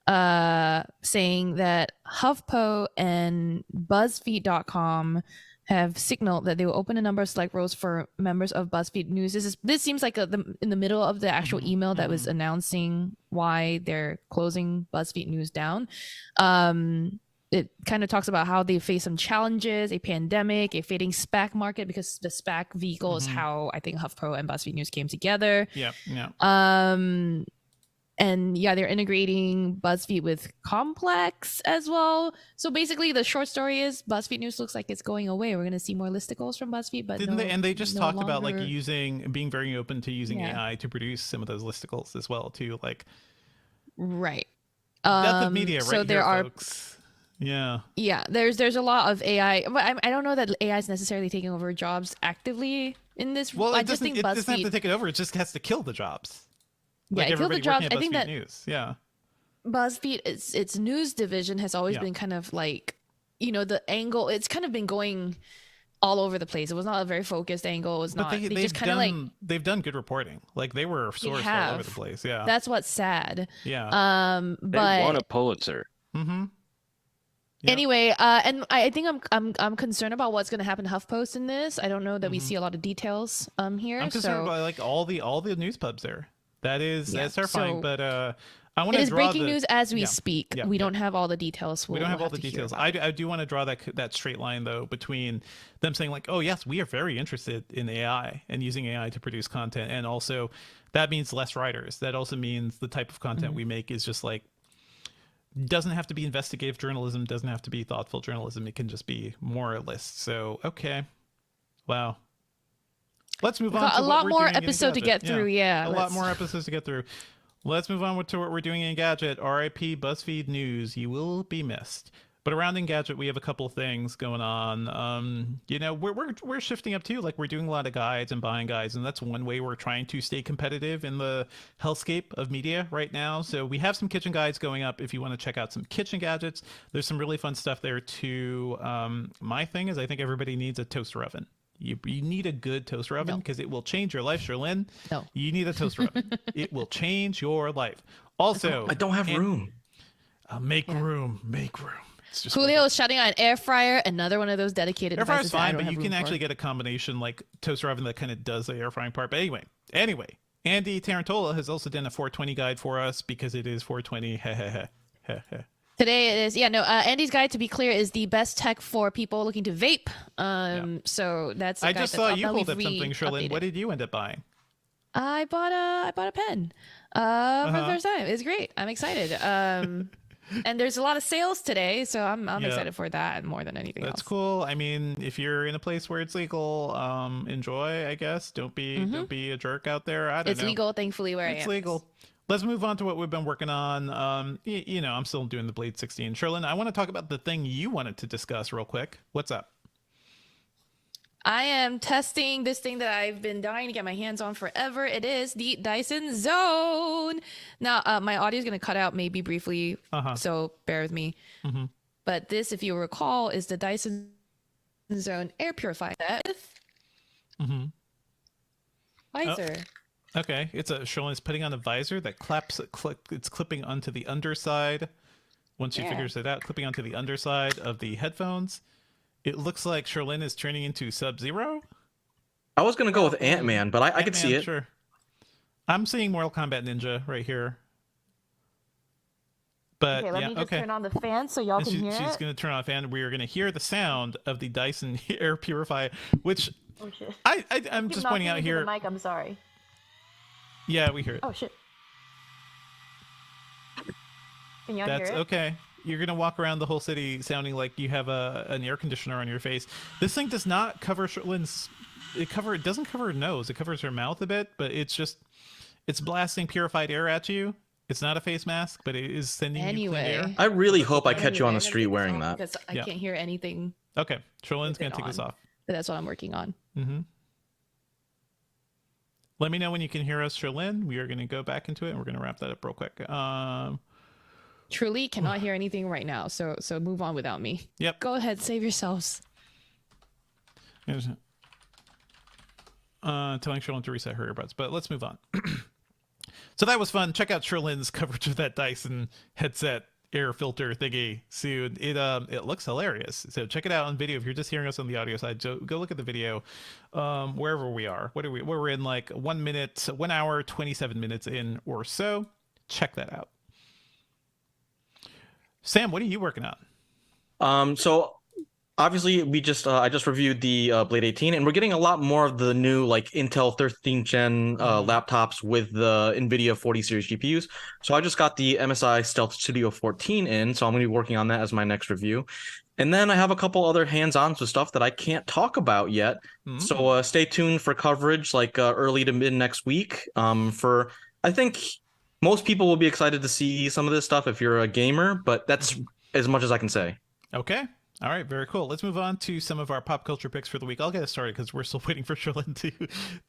saying that HuffPo and BuzzFeed.com have signaled that they will open a number of select roles for members of BuzzFeed News. This seems like in the middle of the actual email that was announcing why they're closing BuzzFeed News down. It kind of talks about how they face some challenges, a pandemic, a fading SPAC market, because the SPAC vehicle is how I think HuffPo and BuzzFeed News came together. yeah. And yeah, they're integrating BuzzFeed with Complex as well. So basically, the short story is BuzzFeed News looks like it's going away. We're going to see more listicles from BuzzFeed, but Didn't they? And they just no talked about like longer- being very open to using Yeah. AI to produce some of those listicles as well, too. Like Right. death of media, right so there here, are folks. Yeah. Yeah, there's a lot of AI, but I don't know that AI is necessarily taking over jobs actively in this. Well, I it just doesn't. think It doesn't have to BuzzFeed, take it over. It just has to kill the jobs. yeah, Like kill the everybody jobs. working at I think BuzzFeed that News. Yeah. BuzzFeed, its news division has always Yeah. been kind of like, the angle. It's kind of been going all over the place. It was not a very focused angle. It was But not. They they've just kind of like. they've done good reporting. Like they were sourced all over have. the place. Yeah. That's what's sad. Yeah. They But won a Pulitzer. Mm-hmm. Yeah. anyway, and I think I'm concerned about what's going to happen to HuffPost in this. I don't know that we see a lot of details here. I'm concerned so about like all the news pubs there. That's Yeah, terrifying. so- But I want It to is draw breaking the, news as we yeah, speak. yeah, We yeah. don't have all the details. We don't have all to the hear details. about it. I do want to draw that straight line though between them saying like, oh yes, we are very interested in AI and using AI to produce content, and also that means less writers. That also means the type of content we make is just like doesn't have to be investigative journalism, doesn't have to be thoughtful journalism. It can just be more list. So okay, wow. Let's move We on got to a what lot we're more doing in episode to Engadget. get through. Yeah, a lot let's- more episodes to get through. Let's move on to what we're doing in Engadget. RIP BuzzFeed News. You will be missed. But around Engadget, we have a couple of things going on. You know, we're shifting up too. Like we're doing a lot of guides and buying guides, and that's one way we're trying to stay competitive in the hellscape of media right now. So we have some kitchen guides going up if you want to check out some kitchen gadgets. There's some really fun stuff there too. My thing is, I think everybody needs a toaster oven. You need a good toaster oven because it will change your life, Sherlyn. No. You need a toaster oven. It will change your life. Also, I don't have room. make room. Make room. It's just Julio is shouting out an air fryer, another one of those dedicated air fryer's devices that I fine, don't but have you room can for. actually get a combination like toaster oven that kind of does the air frying part. But anyway, Andy Tarantola has also done a 420 guide for us because it is 420. Today it is, Andy's guide, to be clear, is the best tech for people looking to vape. So that's. I just saw you that pulled we've up something, Sherlyn. updated. What did you end up buying? I bought a pen for the first time. It's great. I'm excited. And there's a lot of sales today, so I'm excited for that more than anything else. That's cool. I mean, if you're in a place where it's legal, enjoy. I guess don't be a jerk out there. I don't know. It's legal, thankfully, where I am. It's legal. Let's move on to what we've been working on. You know, I'm still doing the Blade 16. Sherlyn, I want to talk about the thing you wanted to discuss real quick. What's up? I am testing this thing that I've been dying to get my hands on forever. It is the Dyson Zone. Now, my audio is going to cut out maybe briefly, so bear with me. But this, if you recall, is the Dyson Zone air purifier with visor. Okay, it's Sherlyn's putting on a visor that it's clipping onto the underside. Once she figures it out, clipping onto the underside of the headphones. It looks like Sherlyn is turning into Sub-Zero. I was gonna go with Ant-Man, but I could see it. Sure. I'm seeing Mortal Kombat Ninja right here. But Okay, let me just turn on the fan so y'all can hear she's it. going to turn off, and we are going to hear the sound of the Dyson air purifier, which Oh shit! I'm just pointing out here. The mic, I'm sorry. Yeah, we hear it. Oh shit! Can y'all That's hear it? okay. You're gonna walk around the whole city sounding like you have an air conditioner on your face. This thing does not cover Sherlyn's. It doesn't cover her nose. It covers her mouth a bit, but it's blasting purified air at you. It's not a face mask, but it is sending you clean air. I really hope I catch you on Anyway, the I'm street gonna take wearing this off that. because I Yeah. can't hear anything. Okay, Sherlyn's with gonna it take this on. off. But that's what I'm working on. Let me know when you can hear us, Sherlyn. We are gonna go back into it, and we're gonna wrap that up real quick. Truly cannot hear anything right now, so move on without me. Yep. Go ahead, save yourselves. Telling Sherlyn to reset her earbuds, but let's move on. So that was fun. Check out Sherlyn's coverage of that Dyson headset air filter thingy soon. It looks hilarious. So check it out on video. If you're just hearing us on the audio side, go look at the video. Wherever we are. We're in like 1 hour, 27 minutes in or so. Check that out. Sam, what are you working on? So obviously I just reviewed the Blade 18, and we're getting a lot more of the new like Intel 13th gen laptops with the NVIDIA 40 series GPUs. So I just got the MSI Stealth Studio 14 in, so I'm going to be working on that as my next review. And then I have a couple other hands-ons with stuff that I can't talk about yet. So stay tuned for coverage like early to mid next week. I think most people will be excited to see some of this stuff if you're a gamer, but that's as much as I can say. Okay. All right, very cool. Let's move on to some of our pop culture picks for the week. I'll get us started because we're still waiting for Sherlyn to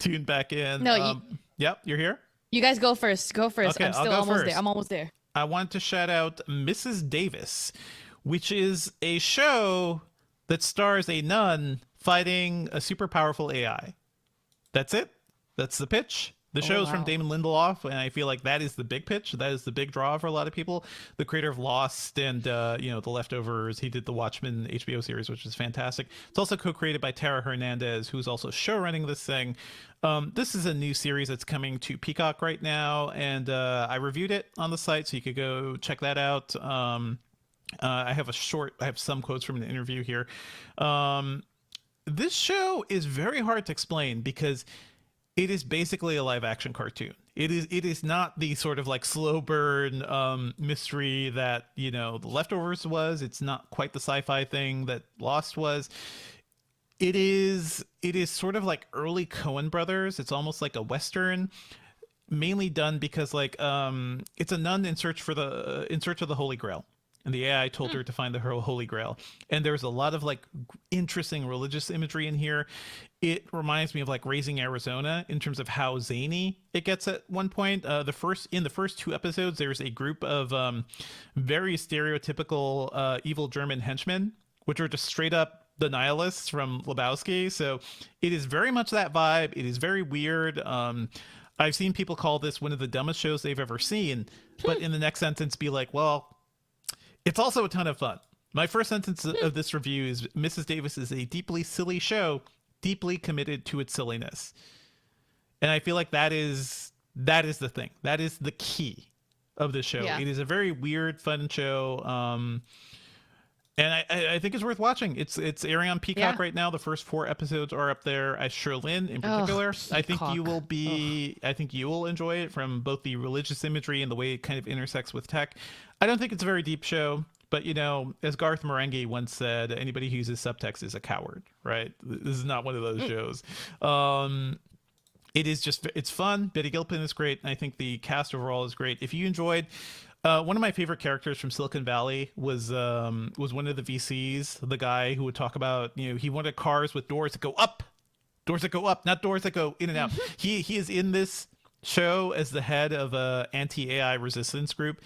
tune back in. No, yep, you're here? You guys go first. Go first. Okay, I'm I'll still go almost first. there. I'm almost there. I want to shout out Mrs. Davis, which is a show that stars a nun fighting a super powerful AI. That's it. That's the pitch. The Oh, show's from wow. Damon Lindelof, and I feel like that is the big pitch. That is the big draw for a lot of people. The creator of Lost and The Leftovers. He did the Watchmen HBO series, which is fantastic. It's also co-created by Tara Hernandez, who's also showrunning this thing. This is a new series that's coming to Peacock right now, and I reviewed it on the site, so you could go check that out. I have some quotes from an interview here. This show is very hard to explain because it is basically a live action cartoon. It is not the sort of like slow burn mystery that, The Leftovers was. It's not quite the sci-fi thing that Lost was. It is sort of like early Coen brothers. It's almost like a Western, mainly done because it's a nun in search of the Holy Grail. And the AI told her to find the Holy Grail. And there's a lot of interesting religious imagery in here. It reminds me of Raising Arizona in terms of how zany it gets at one point. In the first 2 episodes, there's a group of very stereotypical evil German henchmen, which are just straight up the nihilists from Lebowski. So it is very much that vibe. It is very weird. I've seen people call this one of the dumbest shows they've ever seen, but in the next sentence be like, well, it's also a ton of fun. My first sentence of this review is Mrs. Davis is a deeply silly show, deeply committed to its silliness. And I feel like that is the thing. That is the key of the show. Yeah. It is a very weird, fun show. And I think it's worth watching. It's airing on Peacock right now. The first 4 episodes are up there. Sherlyn in particular, I think you will I think you will enjoy it from both the religious imagery and the way it kind of intersects with tech. I don't think it's a very deep show, but as Garth Marenghi once said, anybody who uses subtext is a coward, right? This is not one of those shows. It's fun. Betty Gilpin is great, and I think the cast overall is great. If you enjoyed, one of my favorite characters from Silicon Valley was one of the VCs, the guy who would talk about, he wanted cars with doors that go up, not doors that go in and out. He is in this show as the head of a anti-AI resistance group.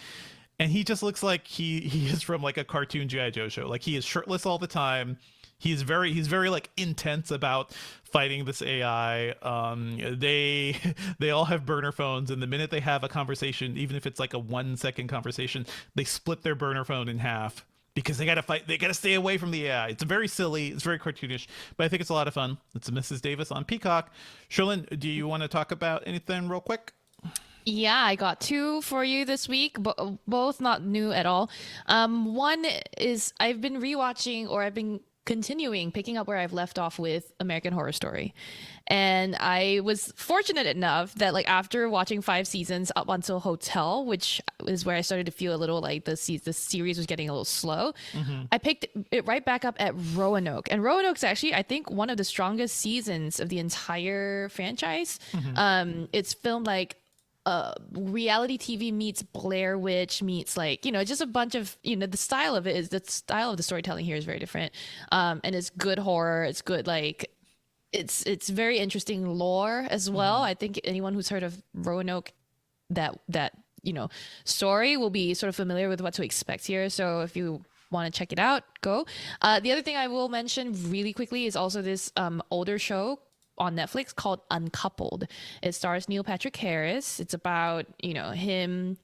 And he just looks like he is from a cartoon G.I. Joe show. He is shirtless all the time. He's very intense about fighting this AI. They all have burner phones, and the minute they have a conversation, even if it's a 1-second conversation, they split their burner phone in half because they gotta fight. They gotta stay away from the AI. It's very silly. It's very cartoonish, but I think it's a lot of fun. It's Mrs. Davis on Peacock. Sherlyn, do you want to talk about anything real quick? Yeah, I got 2 for you this week, but both not new at all. One is I've been rewatching, or I've been picking up where I've left off with American Horror Story. And I was fortunate enough that after watching 5 seasons up until Hotel, which is where I started to feel a little like the series was getting a little slow, I picked it right back up at Roanoke. And Roanoke's actually, I think, one of the strongest seasons of the entire franchise. It's filmed reality TV meets Blair Witch meets just a bunch of the style of the storytelling here is very different, and it's good horror. It's good it's very interesting lore as well. I think anyone who's heard of Roanoke, that story, will be sort of familiar with what to expect here. So if you want to check it out, go. The other thing I will mention really quickly is also this older show on Netflix called Uncoupled. It stars Neil Patrick Harris. It's about, him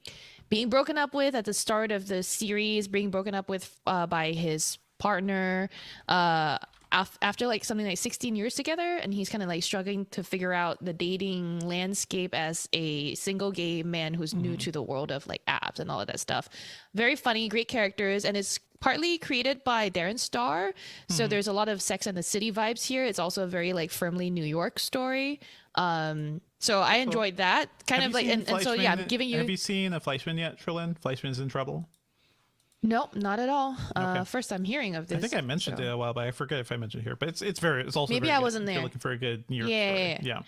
being broken up with at the start of the series, being broken up with by his partner after something like 16 years together, and he's kind of struggling to figure out the dating landscape as a single gay man who's new to the world of apps and all of that stuff. Very funny, great characters, and it's partly created by Darren Star, so there's a lot of Sex and the City vibes here. It's also a very firmly New York story. So I enjoyed that kind of and so yeah, I'm giving you. Have you seen a Fleischman yet, Sherlyn? Fleischman's in Trouble. Nope, not at all. Okay. First I'm hearing of this. I think I mentioned it a while back. I forget if I mentioned it here, but it's also maybe very I good. wasn't If there. you're looking for a good New York story. Yeah.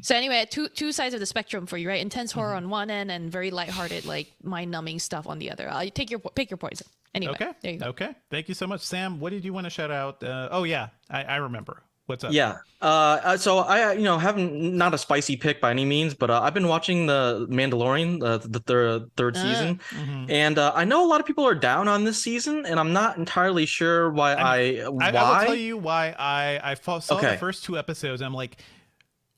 So anyway, two sides of the spectrum for you, right? Intense horror on one end and very lighthearted, mind-numbing stuff on the other. Pick your poison. Anyway, there you go. Okay. Thank you so much, Sam. What did you want to shout out? I remember. What's up? Yeah. So I, haven't not a spicy pick by any means, but I've been watching the Mandalorian, the third season, and I know a lot of people are down on this season, and I'm not entirely sure why. I will tell you why I saw the first 2 episodes. And I'm like,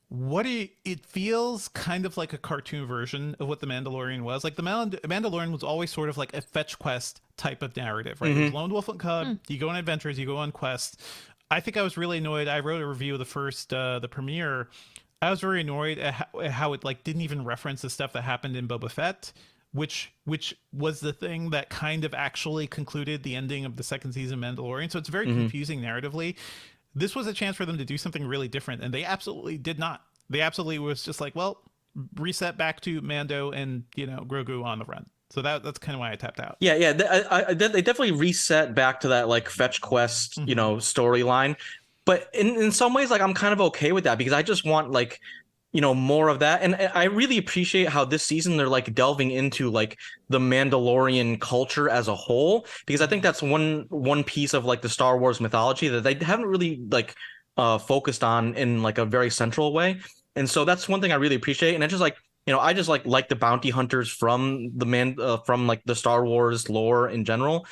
it feels kind of like a cartoon version of what the Mandalorian was. Like the Mandalorian was always sort of like a fetch quest type of narrative, right? It was lone wolf and cub. You go on adventures, you go on quests. I think I was really annoyed. I wrote a review of the first the premiere. I was very annoyed at how it like didn't even reference the stuff that happened in Boba Fett, which was the thing that kind of actually concluded the ending of the second season of Mandalorian. So it's very confusing narratively. This was a chance for them to do something really different, and they absolutely did not. They absolutely was just like, well, reset back to Mando and Grogu on the run. So that's kind of why I tapped out. Yeah. They definitely reset back to that like fetch quest, storyline. But in some ways, like I'm kind of okay with that because I just want like, more of that. And I really appreciate how this season they're like delving into like the Mandalorian culture as a whole, because I think that's one piece of like the Star Wars mythology that they haven't really like focused on in like a very central way. And so that's one thing I really appreciate. And it's just like, I just like the bounty hunters from from like the Star Wars lore in general.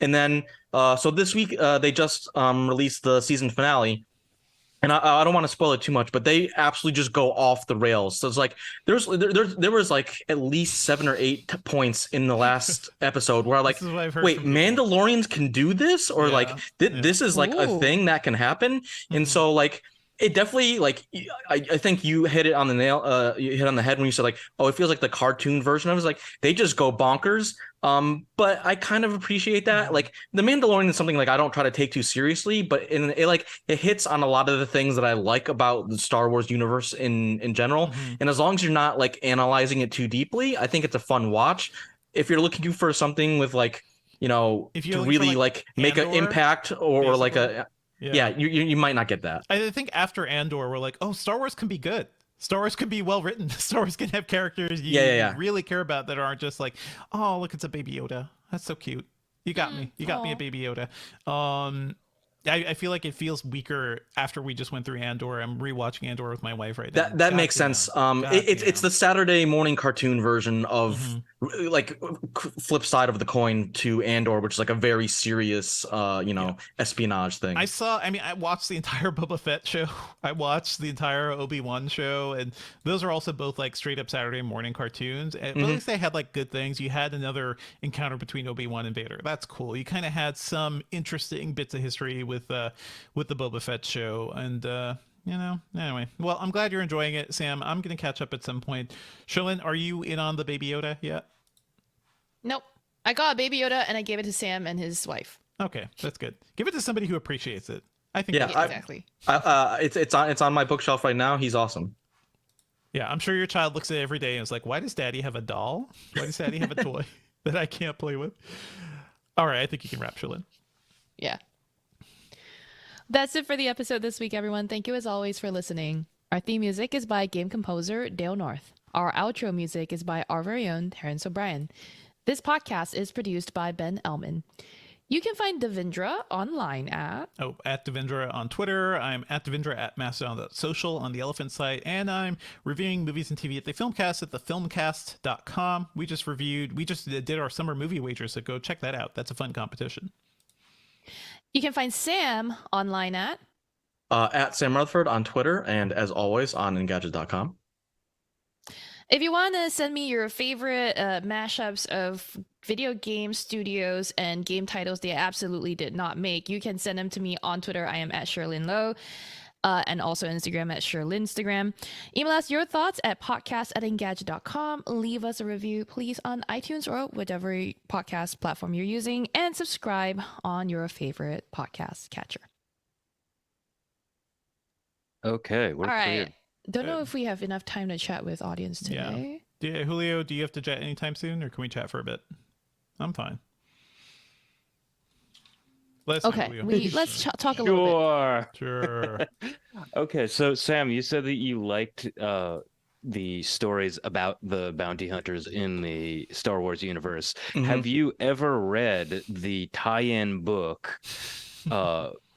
And then so this week they just released the season finale. And I don't want to spoil it too much, but they absolutely just go off the rails. So it's like there was like at least 7 or 8 points in the last episode where I'm like, wait, Mandalorians can do this, or this is like a thing that can happen. And so like it definitely like I think you hit it on the nail. You hit on the head when you said like, oh, it feels like the cartoon version of it. It's like they just go bonkers. But I kind of appreciate that. Like the Mandalorian is something like I don't try to take too seriously, but it hits on a lot of the things that I like about the Star Wars universe in general. And as long as you're not like analyzing it too deeply, I think it's a fun watch. If you're looking for something with like, to really like make an impact or like a you might not get that. I think after Andor, we're like, oh, Star Wars can be good. Star Wars can be well written. Star Wars can have characters you really care about that aren't just like, oh, look, it's a Baby Yoda. That's so cute. You got me. You got me a Baby Yoda. I feel like it feels weaker after we just went through Andor. I'm rewatching Andor with my wife right now. That makes sense. It's the Saturday morning cartoon version of like flip side of the coin to Andor, which is like a very serious, espionage thing. I watched the entire Boba Fett show. I watched the entire Obi-Wan show, and those are also both like straight up Saturday morning cartoons. But at least they had like good things. You had another encounter between Obi-Wan and Vader. That's cool. You kind of had some interesting bits of history with the Boba Fett show, and anyway. Well, I'm glad you're enjoying it, Sam. I'm gonna catch up at some point. Sherlyn, are you in on the Baby Yoda yet? Nope. I got a Baby Yoda and I gave it to Sam and his wife. Okay, that's good. Give it to somebody who appreciates it. I think. Yeah, exactly. It's on my bookshelf right now. He's awesome. Yeah, I'm sure your child looks at it every day and is like, "Why does Daddy have a doll? Why does Daddy have a toy that I can't play with?" All right, I think you can wrap, Sherlyn. Yeah. That's it for the episode this week, everyone. Thank you as always for listening. Our theme music is by game composer Dale North. Our outro music is by our very own Terrence O'Brien. This podcast is produced by Ben Elman. You can find Devindra online at Devindra on Twitter. I'm at Devindra at Mastodon.social on the Elephant site, and I'm reviewing movies and TV at the Filmcast at thefilmcast.com. We just did our summer movie wager, so go check that out. That's a fun competition. You can find Sam online at Sam Rutherford on Twitter, and as always on Engadget.com. If you want to send me your favorite mashups of video game studios and game titles they absolutely did not make, you can send them to me on Twitter. I am at Sherlyn Lowe. And also Instagram at Sherlynstagram. Email us your thoughts at podcast@engadget.com. Leave us a review, please, on iTunes or whatever podcast platform you're using, and subscribe on your favorite podcast catcher. Okay, we're all right. clear. Don't know if we have enough time to chat with audience today. Yeah, Julio, do you have to jet anytime soon, or can we chat for a bit? I'm fine. Let's talk a little bit. Sure. Okay, so Sam, you said that you liked the stories about the bounty hunters in the Star Wars universe. Have you ever read the tie-in book,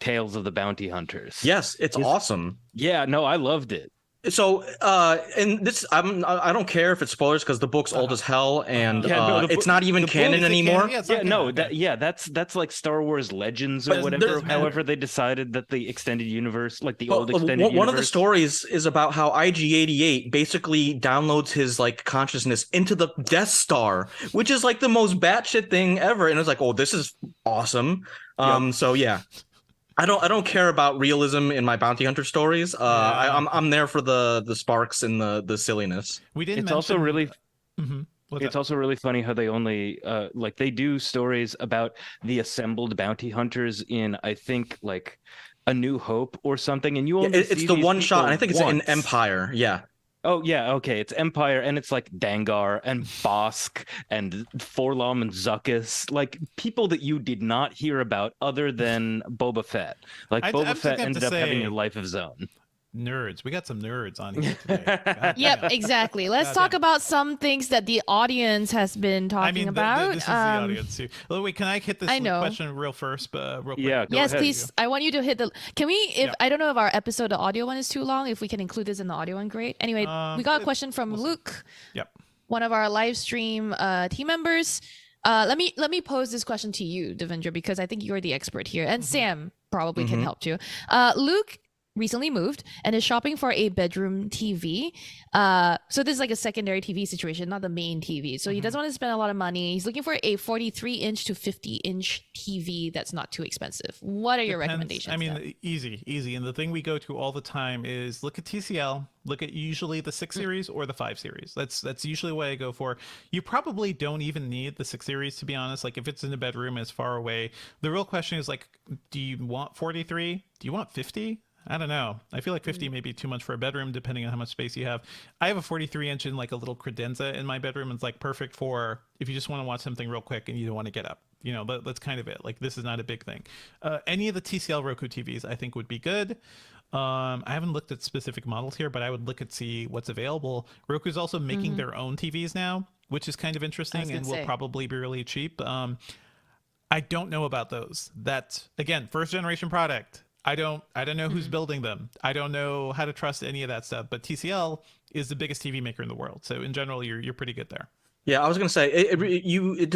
Tales of the Bounty Hunters? Yes, it's awesome. Yeah, no, I loved it. So, and this, I don't care if it's spoilers because the book's old as hell, and Yeah, no, it's not even canon Is it anymore. canon? Yeah, it's not Yeah, canon, no, okay. that's like Star Wars Legends or But whatever. doesn't matter. However, they decided that the extended universe, like the But old extended one of the universe. stories is about how IG-88 basically downloads his like consciousness into the Death Star, which is like the most batshit thing ever. And it's like, oh, this is awesome. Yep. So yeah, I don't care about realism in my bounty hunter stories. Yeah. I'm there for the sparks and the silliness. We didn't It's mention. also really What's It's that? also really funny how they only like they do stories about the assembled bounty hunters in I think like A New Hope or something, and you Yeah, only it's see the these one shot, and I people think it's in once. Empire. Yeah. Oh yeah, okay. It's Empire, and it's like Dangar and Bosk and Forlom and Zuckuss, like people that you did not hear about other than Boba Fett. Like I'm Boba just Fett gonna have ended to up having say- a life of his own. Nerds. We got some nerds on here today. God Yep, damn. exactly. Let's God talk damn. about some things that the audience has been talking I mean, about. this is the audience too. Oh, wait, can I hit this I know. question real quick? Yeah, go Yes, ahead. please. I want you to hit the. Can we? If Yeah. I don't know if our episode, the audio one is too long. If we can include this in the audio one, great. Anyway, we got a question from Luke, Yep. one of our live stream team members. Let me pose this question to you, Devendra, because I think you're the expert here, and Sam probably can help too. Luke recently moved and is shopping for a bedroom TV. So this is like a secondary TV situation, not the main TV. So he doesn't want to spend a lot of money. He's looking for a 43-inch to 50-inch TV that's not too expensive. What are your Depends. recommendations? I mean, Dev? easy. And the thing we go to all the time is look at TCL, look at usually the 6 series or the 5 series. That's usually what I go for. You probably don't even need the 6 series, to be honest. Like if it's in a bedroom as far away, the real question is like, do you want 43? Do you want 50? I don't know. I feel like 50 may be too much for a bedroom, depending on how much space you have. I have a 43-inch in like a little credenza in my bedroom. It's like perfect for if you just want to watch something real quick and you don't want to get up. You know, that's kind of it. Like this is not a big thing. Any of the TCL Roku TVs I think would be good. I haven't looked at specific models here, but I would look and see what's available. Roku's also making their own TVs now, which is kind of interesting and will say. probably be really cheap. I don't know about those. That's again, first generation product. I don't know who's building them. I don't know how to trust any of that stuff. But TCL is the biggest TV maker in the world. So in general, you're pretty good there. Yeah, I was gonna say it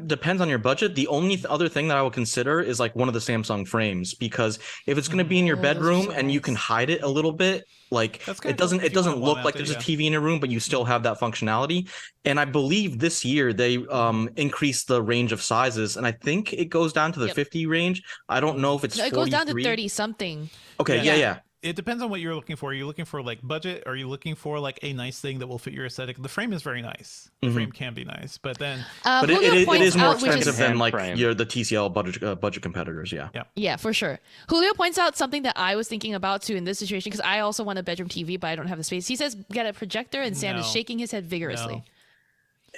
depends on your budget. The only other thing that I would consider is like one of the Samsung frames, because if it's gonna be in your Oh, those are bedroom so and you can nice. hide it a little bit, like That's kinda it doesn't cool if it you wanna doesn't wall look mount like it, there's a yeah. TV in your room, but you still have that functionality. And I believe this year they increased the range of sizes, and I think it goes down to the Yep. 50 range. I don't know if it's No, it goes down to 43. 30 something. Okay, Yeah. yeah. It depends on what you're looking for. Are you looking for like budget? Or are you looking for like a nice thing that will fit your aesthetic? The frame is very nice. The frame can be nice, but then But Julio it points is more out, which expensive is- than like Frame. the TCL budget competitors. Yeah. Yeah, for sure. Julio points out something that I was thinking about too in this situation, because I also want a bedroom TV, but I don't have the space. He says get a projector, and Sam is No. shaking his head vigorously. No.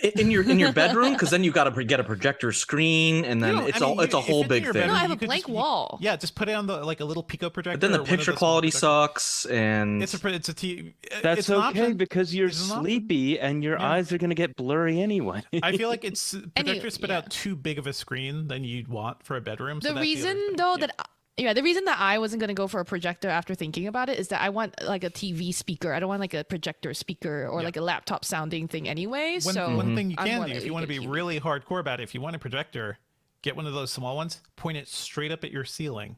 In your bedroom, because then you got to get a projector screen, and then You know, it's I mean, it's a if whole it's in big your thing. No, I have you a could blank just- wall. Yeah, just put it on the like a little Pico projector. But then the or one of picture those small quality projectors. sucks, and It's a T. That's it's an okay option. because you're It's an option. sleepy and your Yeah. eyes are gonna get blurry anyway. I feel like it's And projectors spit yeah. out too big of a screen than you'd want for a bedroom. So The that's other reason thing. though Yeah. that the reason that I wasn't gonna go for a projector after thinking about it is that I want like a TV speaker. I don't want like a projector speaker or like a laptop sounding thing anyway. One thing you I'm can more do if likely you want to get be TV. really hardcore about it, if you want a projector, get one of those small ones, point it straight up at your ceiling,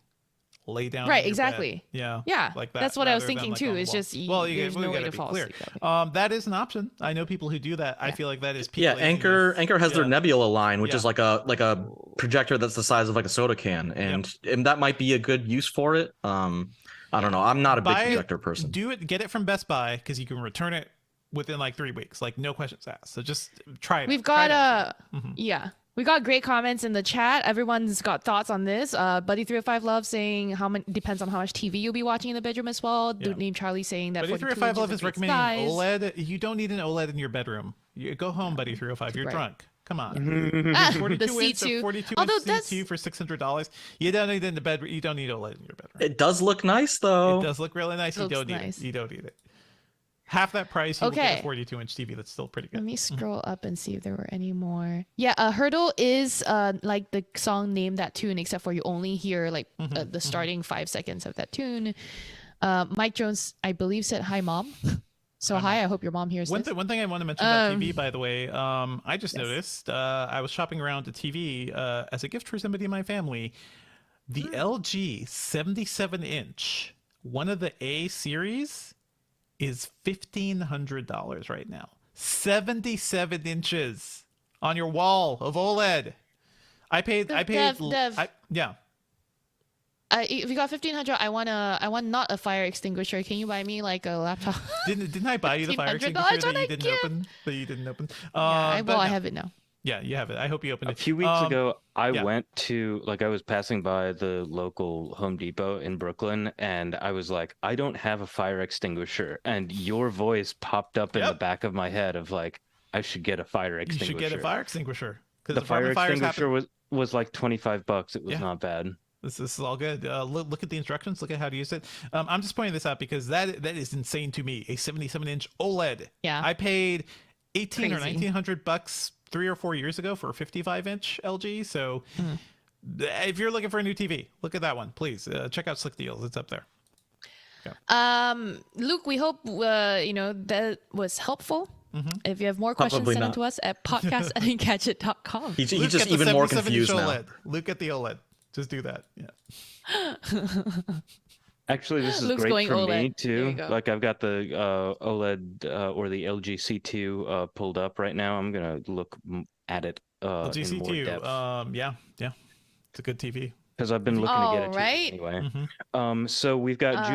lay down. Right, on your bed. exactly. Yeah. Yeah, Like that. that's what I was rather than, thinking like, too. on the It's wall. just Well, there's no way gotta to be fall clear. asleep that way. That is an option. I know people who do that. I feel like that is peak yeah, laziness. Anchor has their Yeah. Nebula line, which Yeah. is like a projector that's the size of like a soda can, and that might be a good use for it. I don't know. I'm not a big Buy it, projector person. Get it from Best Buy because you can return it within like 3 weeks, like no questions asked. So just try it. We've Try got it out. yeah. We got great comments in the chat. Everyone's got thoughts on this. Buddy305 Love saying how many depends on how much TV you'll be watching in the bedroom as well. Yeah. Dude named Charlie saying that Buddy 42 305 inches Love a is great recommending size. OLED. You don't need an OLED in your bedroom. You go home, Buddy 305. You're Right. drunk. Come on. Ah, 42 the inch, C2. 42 Although inch that's C2 for $600. You don't need it in the bed. You don't need OLED in your bedroom. It does look nice though. It does look really nice. You Looks don't need nice. it. You don't need it. Half that price, you will get Okay. a 42-inch TV that's still pretty Let good. me scroll up and see if there were any more. Yeah, Hurdle is like the song Name That Tune, except for you only hear like the starting 5 seconds of that tune. Mike Jones, I believe, said hi, mom. So hi, I hope your mom hears this. One thing I want to mention about TV, by the way, I just Yes. noticed I was shopping around a TV as a gift for somebody in my family. The LG 77-inch, one of the A series, is $1,500 right now. 77 inches on your wall of OLED. I paid. Dev. Yeah. If you got 1,500, I want not a fire extinguisher. Can you buy me like a laptop? Didn't I buy you the fire $1,500 extinguisher on that you a didn't gift. open? That you didn't open. I but no. have it now. Yeah, you have it. I hope you opened A it. few weeks ago, I yeah. went to, like, I was passing by the local Home Depot in Brooklyn, and I was like, I don't have a fire extinguisher. And your voice popped up in the back of my head of like, I should get a fire extinguisher. You should get a fire extinguisher. The fire extinguisher was like $25. It was not bad. This is all good. Look at the instructions. Look at how to use it. I'm just pointing this out because that is insane to me. A 77-inch OLED. Yeah. I paid $1,800 or Crazy. $1,900 3 or 4 years ago for a 55-inch LG. So if you're looking for a new TV, look at that one. Please check out Slick Deals. It's up there. Luke, we hope that was helpful. If you have more questions, Probably send them not. to us at podcast@engadget.com. He's Luke just at the even more 77-inch confused now. OLED. Luke at the OLED. Just do that. Yeah. Actually, this is Luke's great going for me OLED. There you too. go. Like, I've got the OLED or the LG C2 pulled up right now. I'm gonna look at it in more GC2. depth Yeah. It's a good TV. because I've been looking to get it too Alright. anyway. So we've got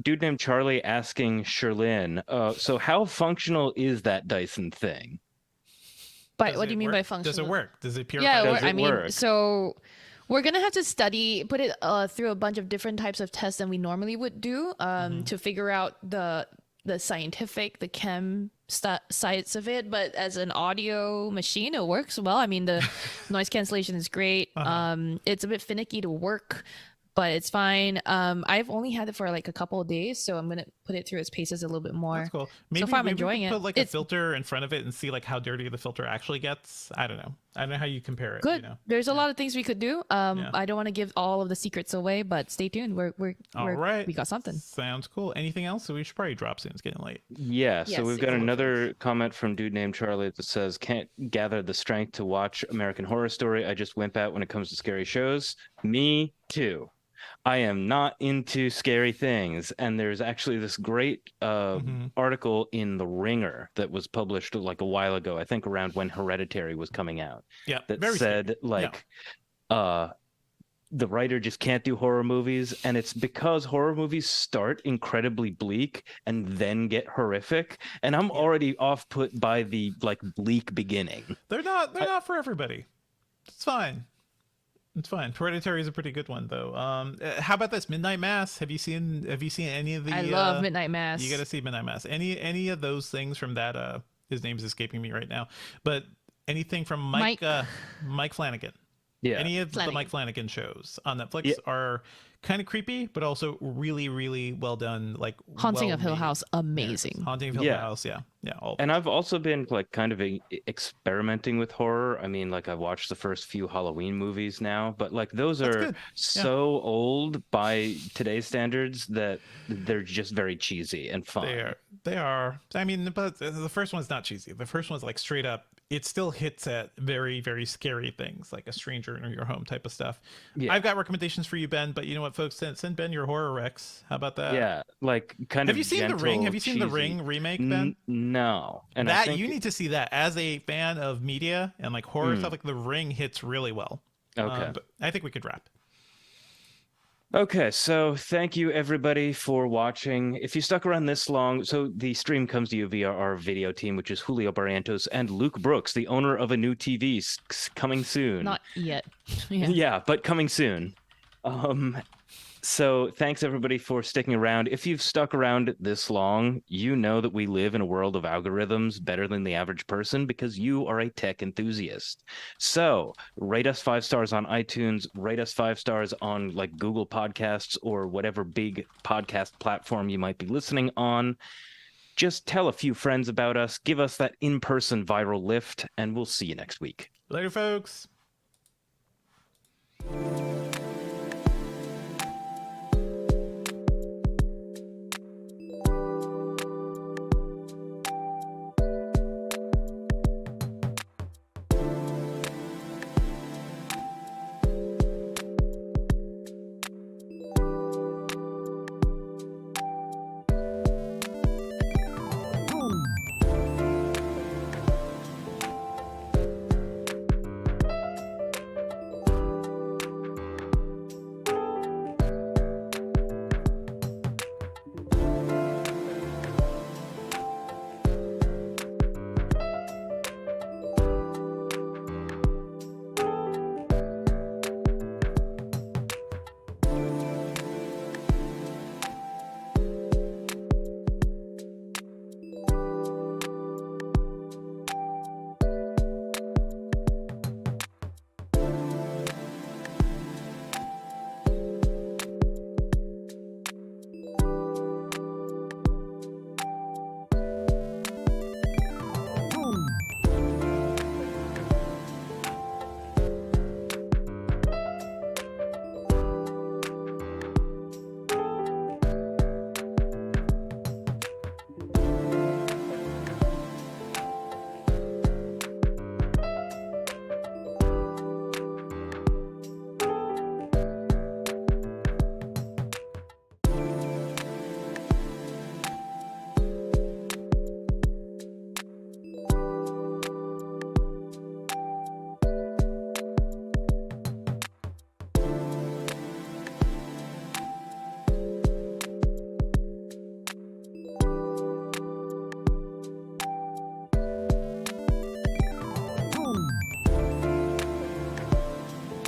dude named Charlie asking Sherlyn. So how functional is that Dyson thing? But Does what it do you mean work? by functional? Does it work? Does it purify? Yeah, Does I it mean, work? so we're gonna have to put it through a bunch of different types of tests than we normally would do to figure out the scientific, the chem sides of it. But as an audio machine, it works well. I mean, the noise cancellation is great. It's a bit finicky to work, but it's fine. I've only had it for like a couple of days, so I'm gonna put it through its paces a little bit more. That's cool. Maybe, far, I'm maybe enjoying we it. could put like a It's- filter in front of it and see like how dirty the filter actually gets. I don't know how you compare it. Good. You know? There's a lot of things we could do. I don't want to give all of the secrets away, but stay tuned. All right. We got something. Sounds cool. Anything else? So we should probably drop soon. It's getting late. Yeah, so Yes, we've got exactly. another comment from dude named Charlie that says, can't gather the strength to watch American Horror Story. I just wimp out when it comes to scary shows. Me too. I am not into scary things. And there's actually this great article in The Ringer that was published like a while ago, I think around when Hereditary was coming out, Yeah. that very said scary. the writer just can't do horror movies, and it's because horror movies start incredibly bleak and then get horrific, and I'm already off put by the like bleak beginning. They're not for everybody. It's fine. It's fine. Hereditary is a pretty good one though. How about this Midnight Mass? Have you seen any of the? I love Midnight Mass. You got to see Midnight Mass. Any of those things from that? His name's escaping me right now. But anything from Mike Flanagan. Yeah, Any of the Flanagan. Mike Flanagan shows on Netflix are kind of creepy, but also really, really well done. Like Haunting of Hill well-made. House, amazing. Haunting of Hill Yeah. House, yeah. All and I've also been like kind of experimenting with horror. I mean, like I've watched the first few Halloween movies now, but like those That's are good. so old by today's standards that they're just very cheesy and fun. They are. I mean, but the first one's not cheesy. The first one's like straight up. It still hits at very, very scary things like a stranger in your home type of stuff. Yeah. I've got recommendations for you, Ben. But you know what, folks? Send Ben your horror recs. How about that? Yeah, like kind Have of. you seen The Ring? gentle, Have you seen The cheesy. Ring remake, Ben? No, and I That think you need to see that as a fan of media and like horror stuff. Like The Ring hits really well. Okay. But I think we could wrap. Okay, so thank you everybody for watching. If you stuck around this long, so the stream comes to you via our video team, which is Julio Barrientos and Luke Brooks, the owner of a new TV coming soon. Not yet. Yeah. Yeah, but coming soon. So thanks everybody for sticking around. If you've stuck around this long, you know that we live in a world of algorithms better than the average person because you are a tech enthusiast. So rate us 5 stars on iTunes, rate us 5 stars on like Google Podcasts or whatever big podcast platform you might be listening on. Just tell a few friends about us, give us that in-person viral lift, and we'll see you next week. Later, folks.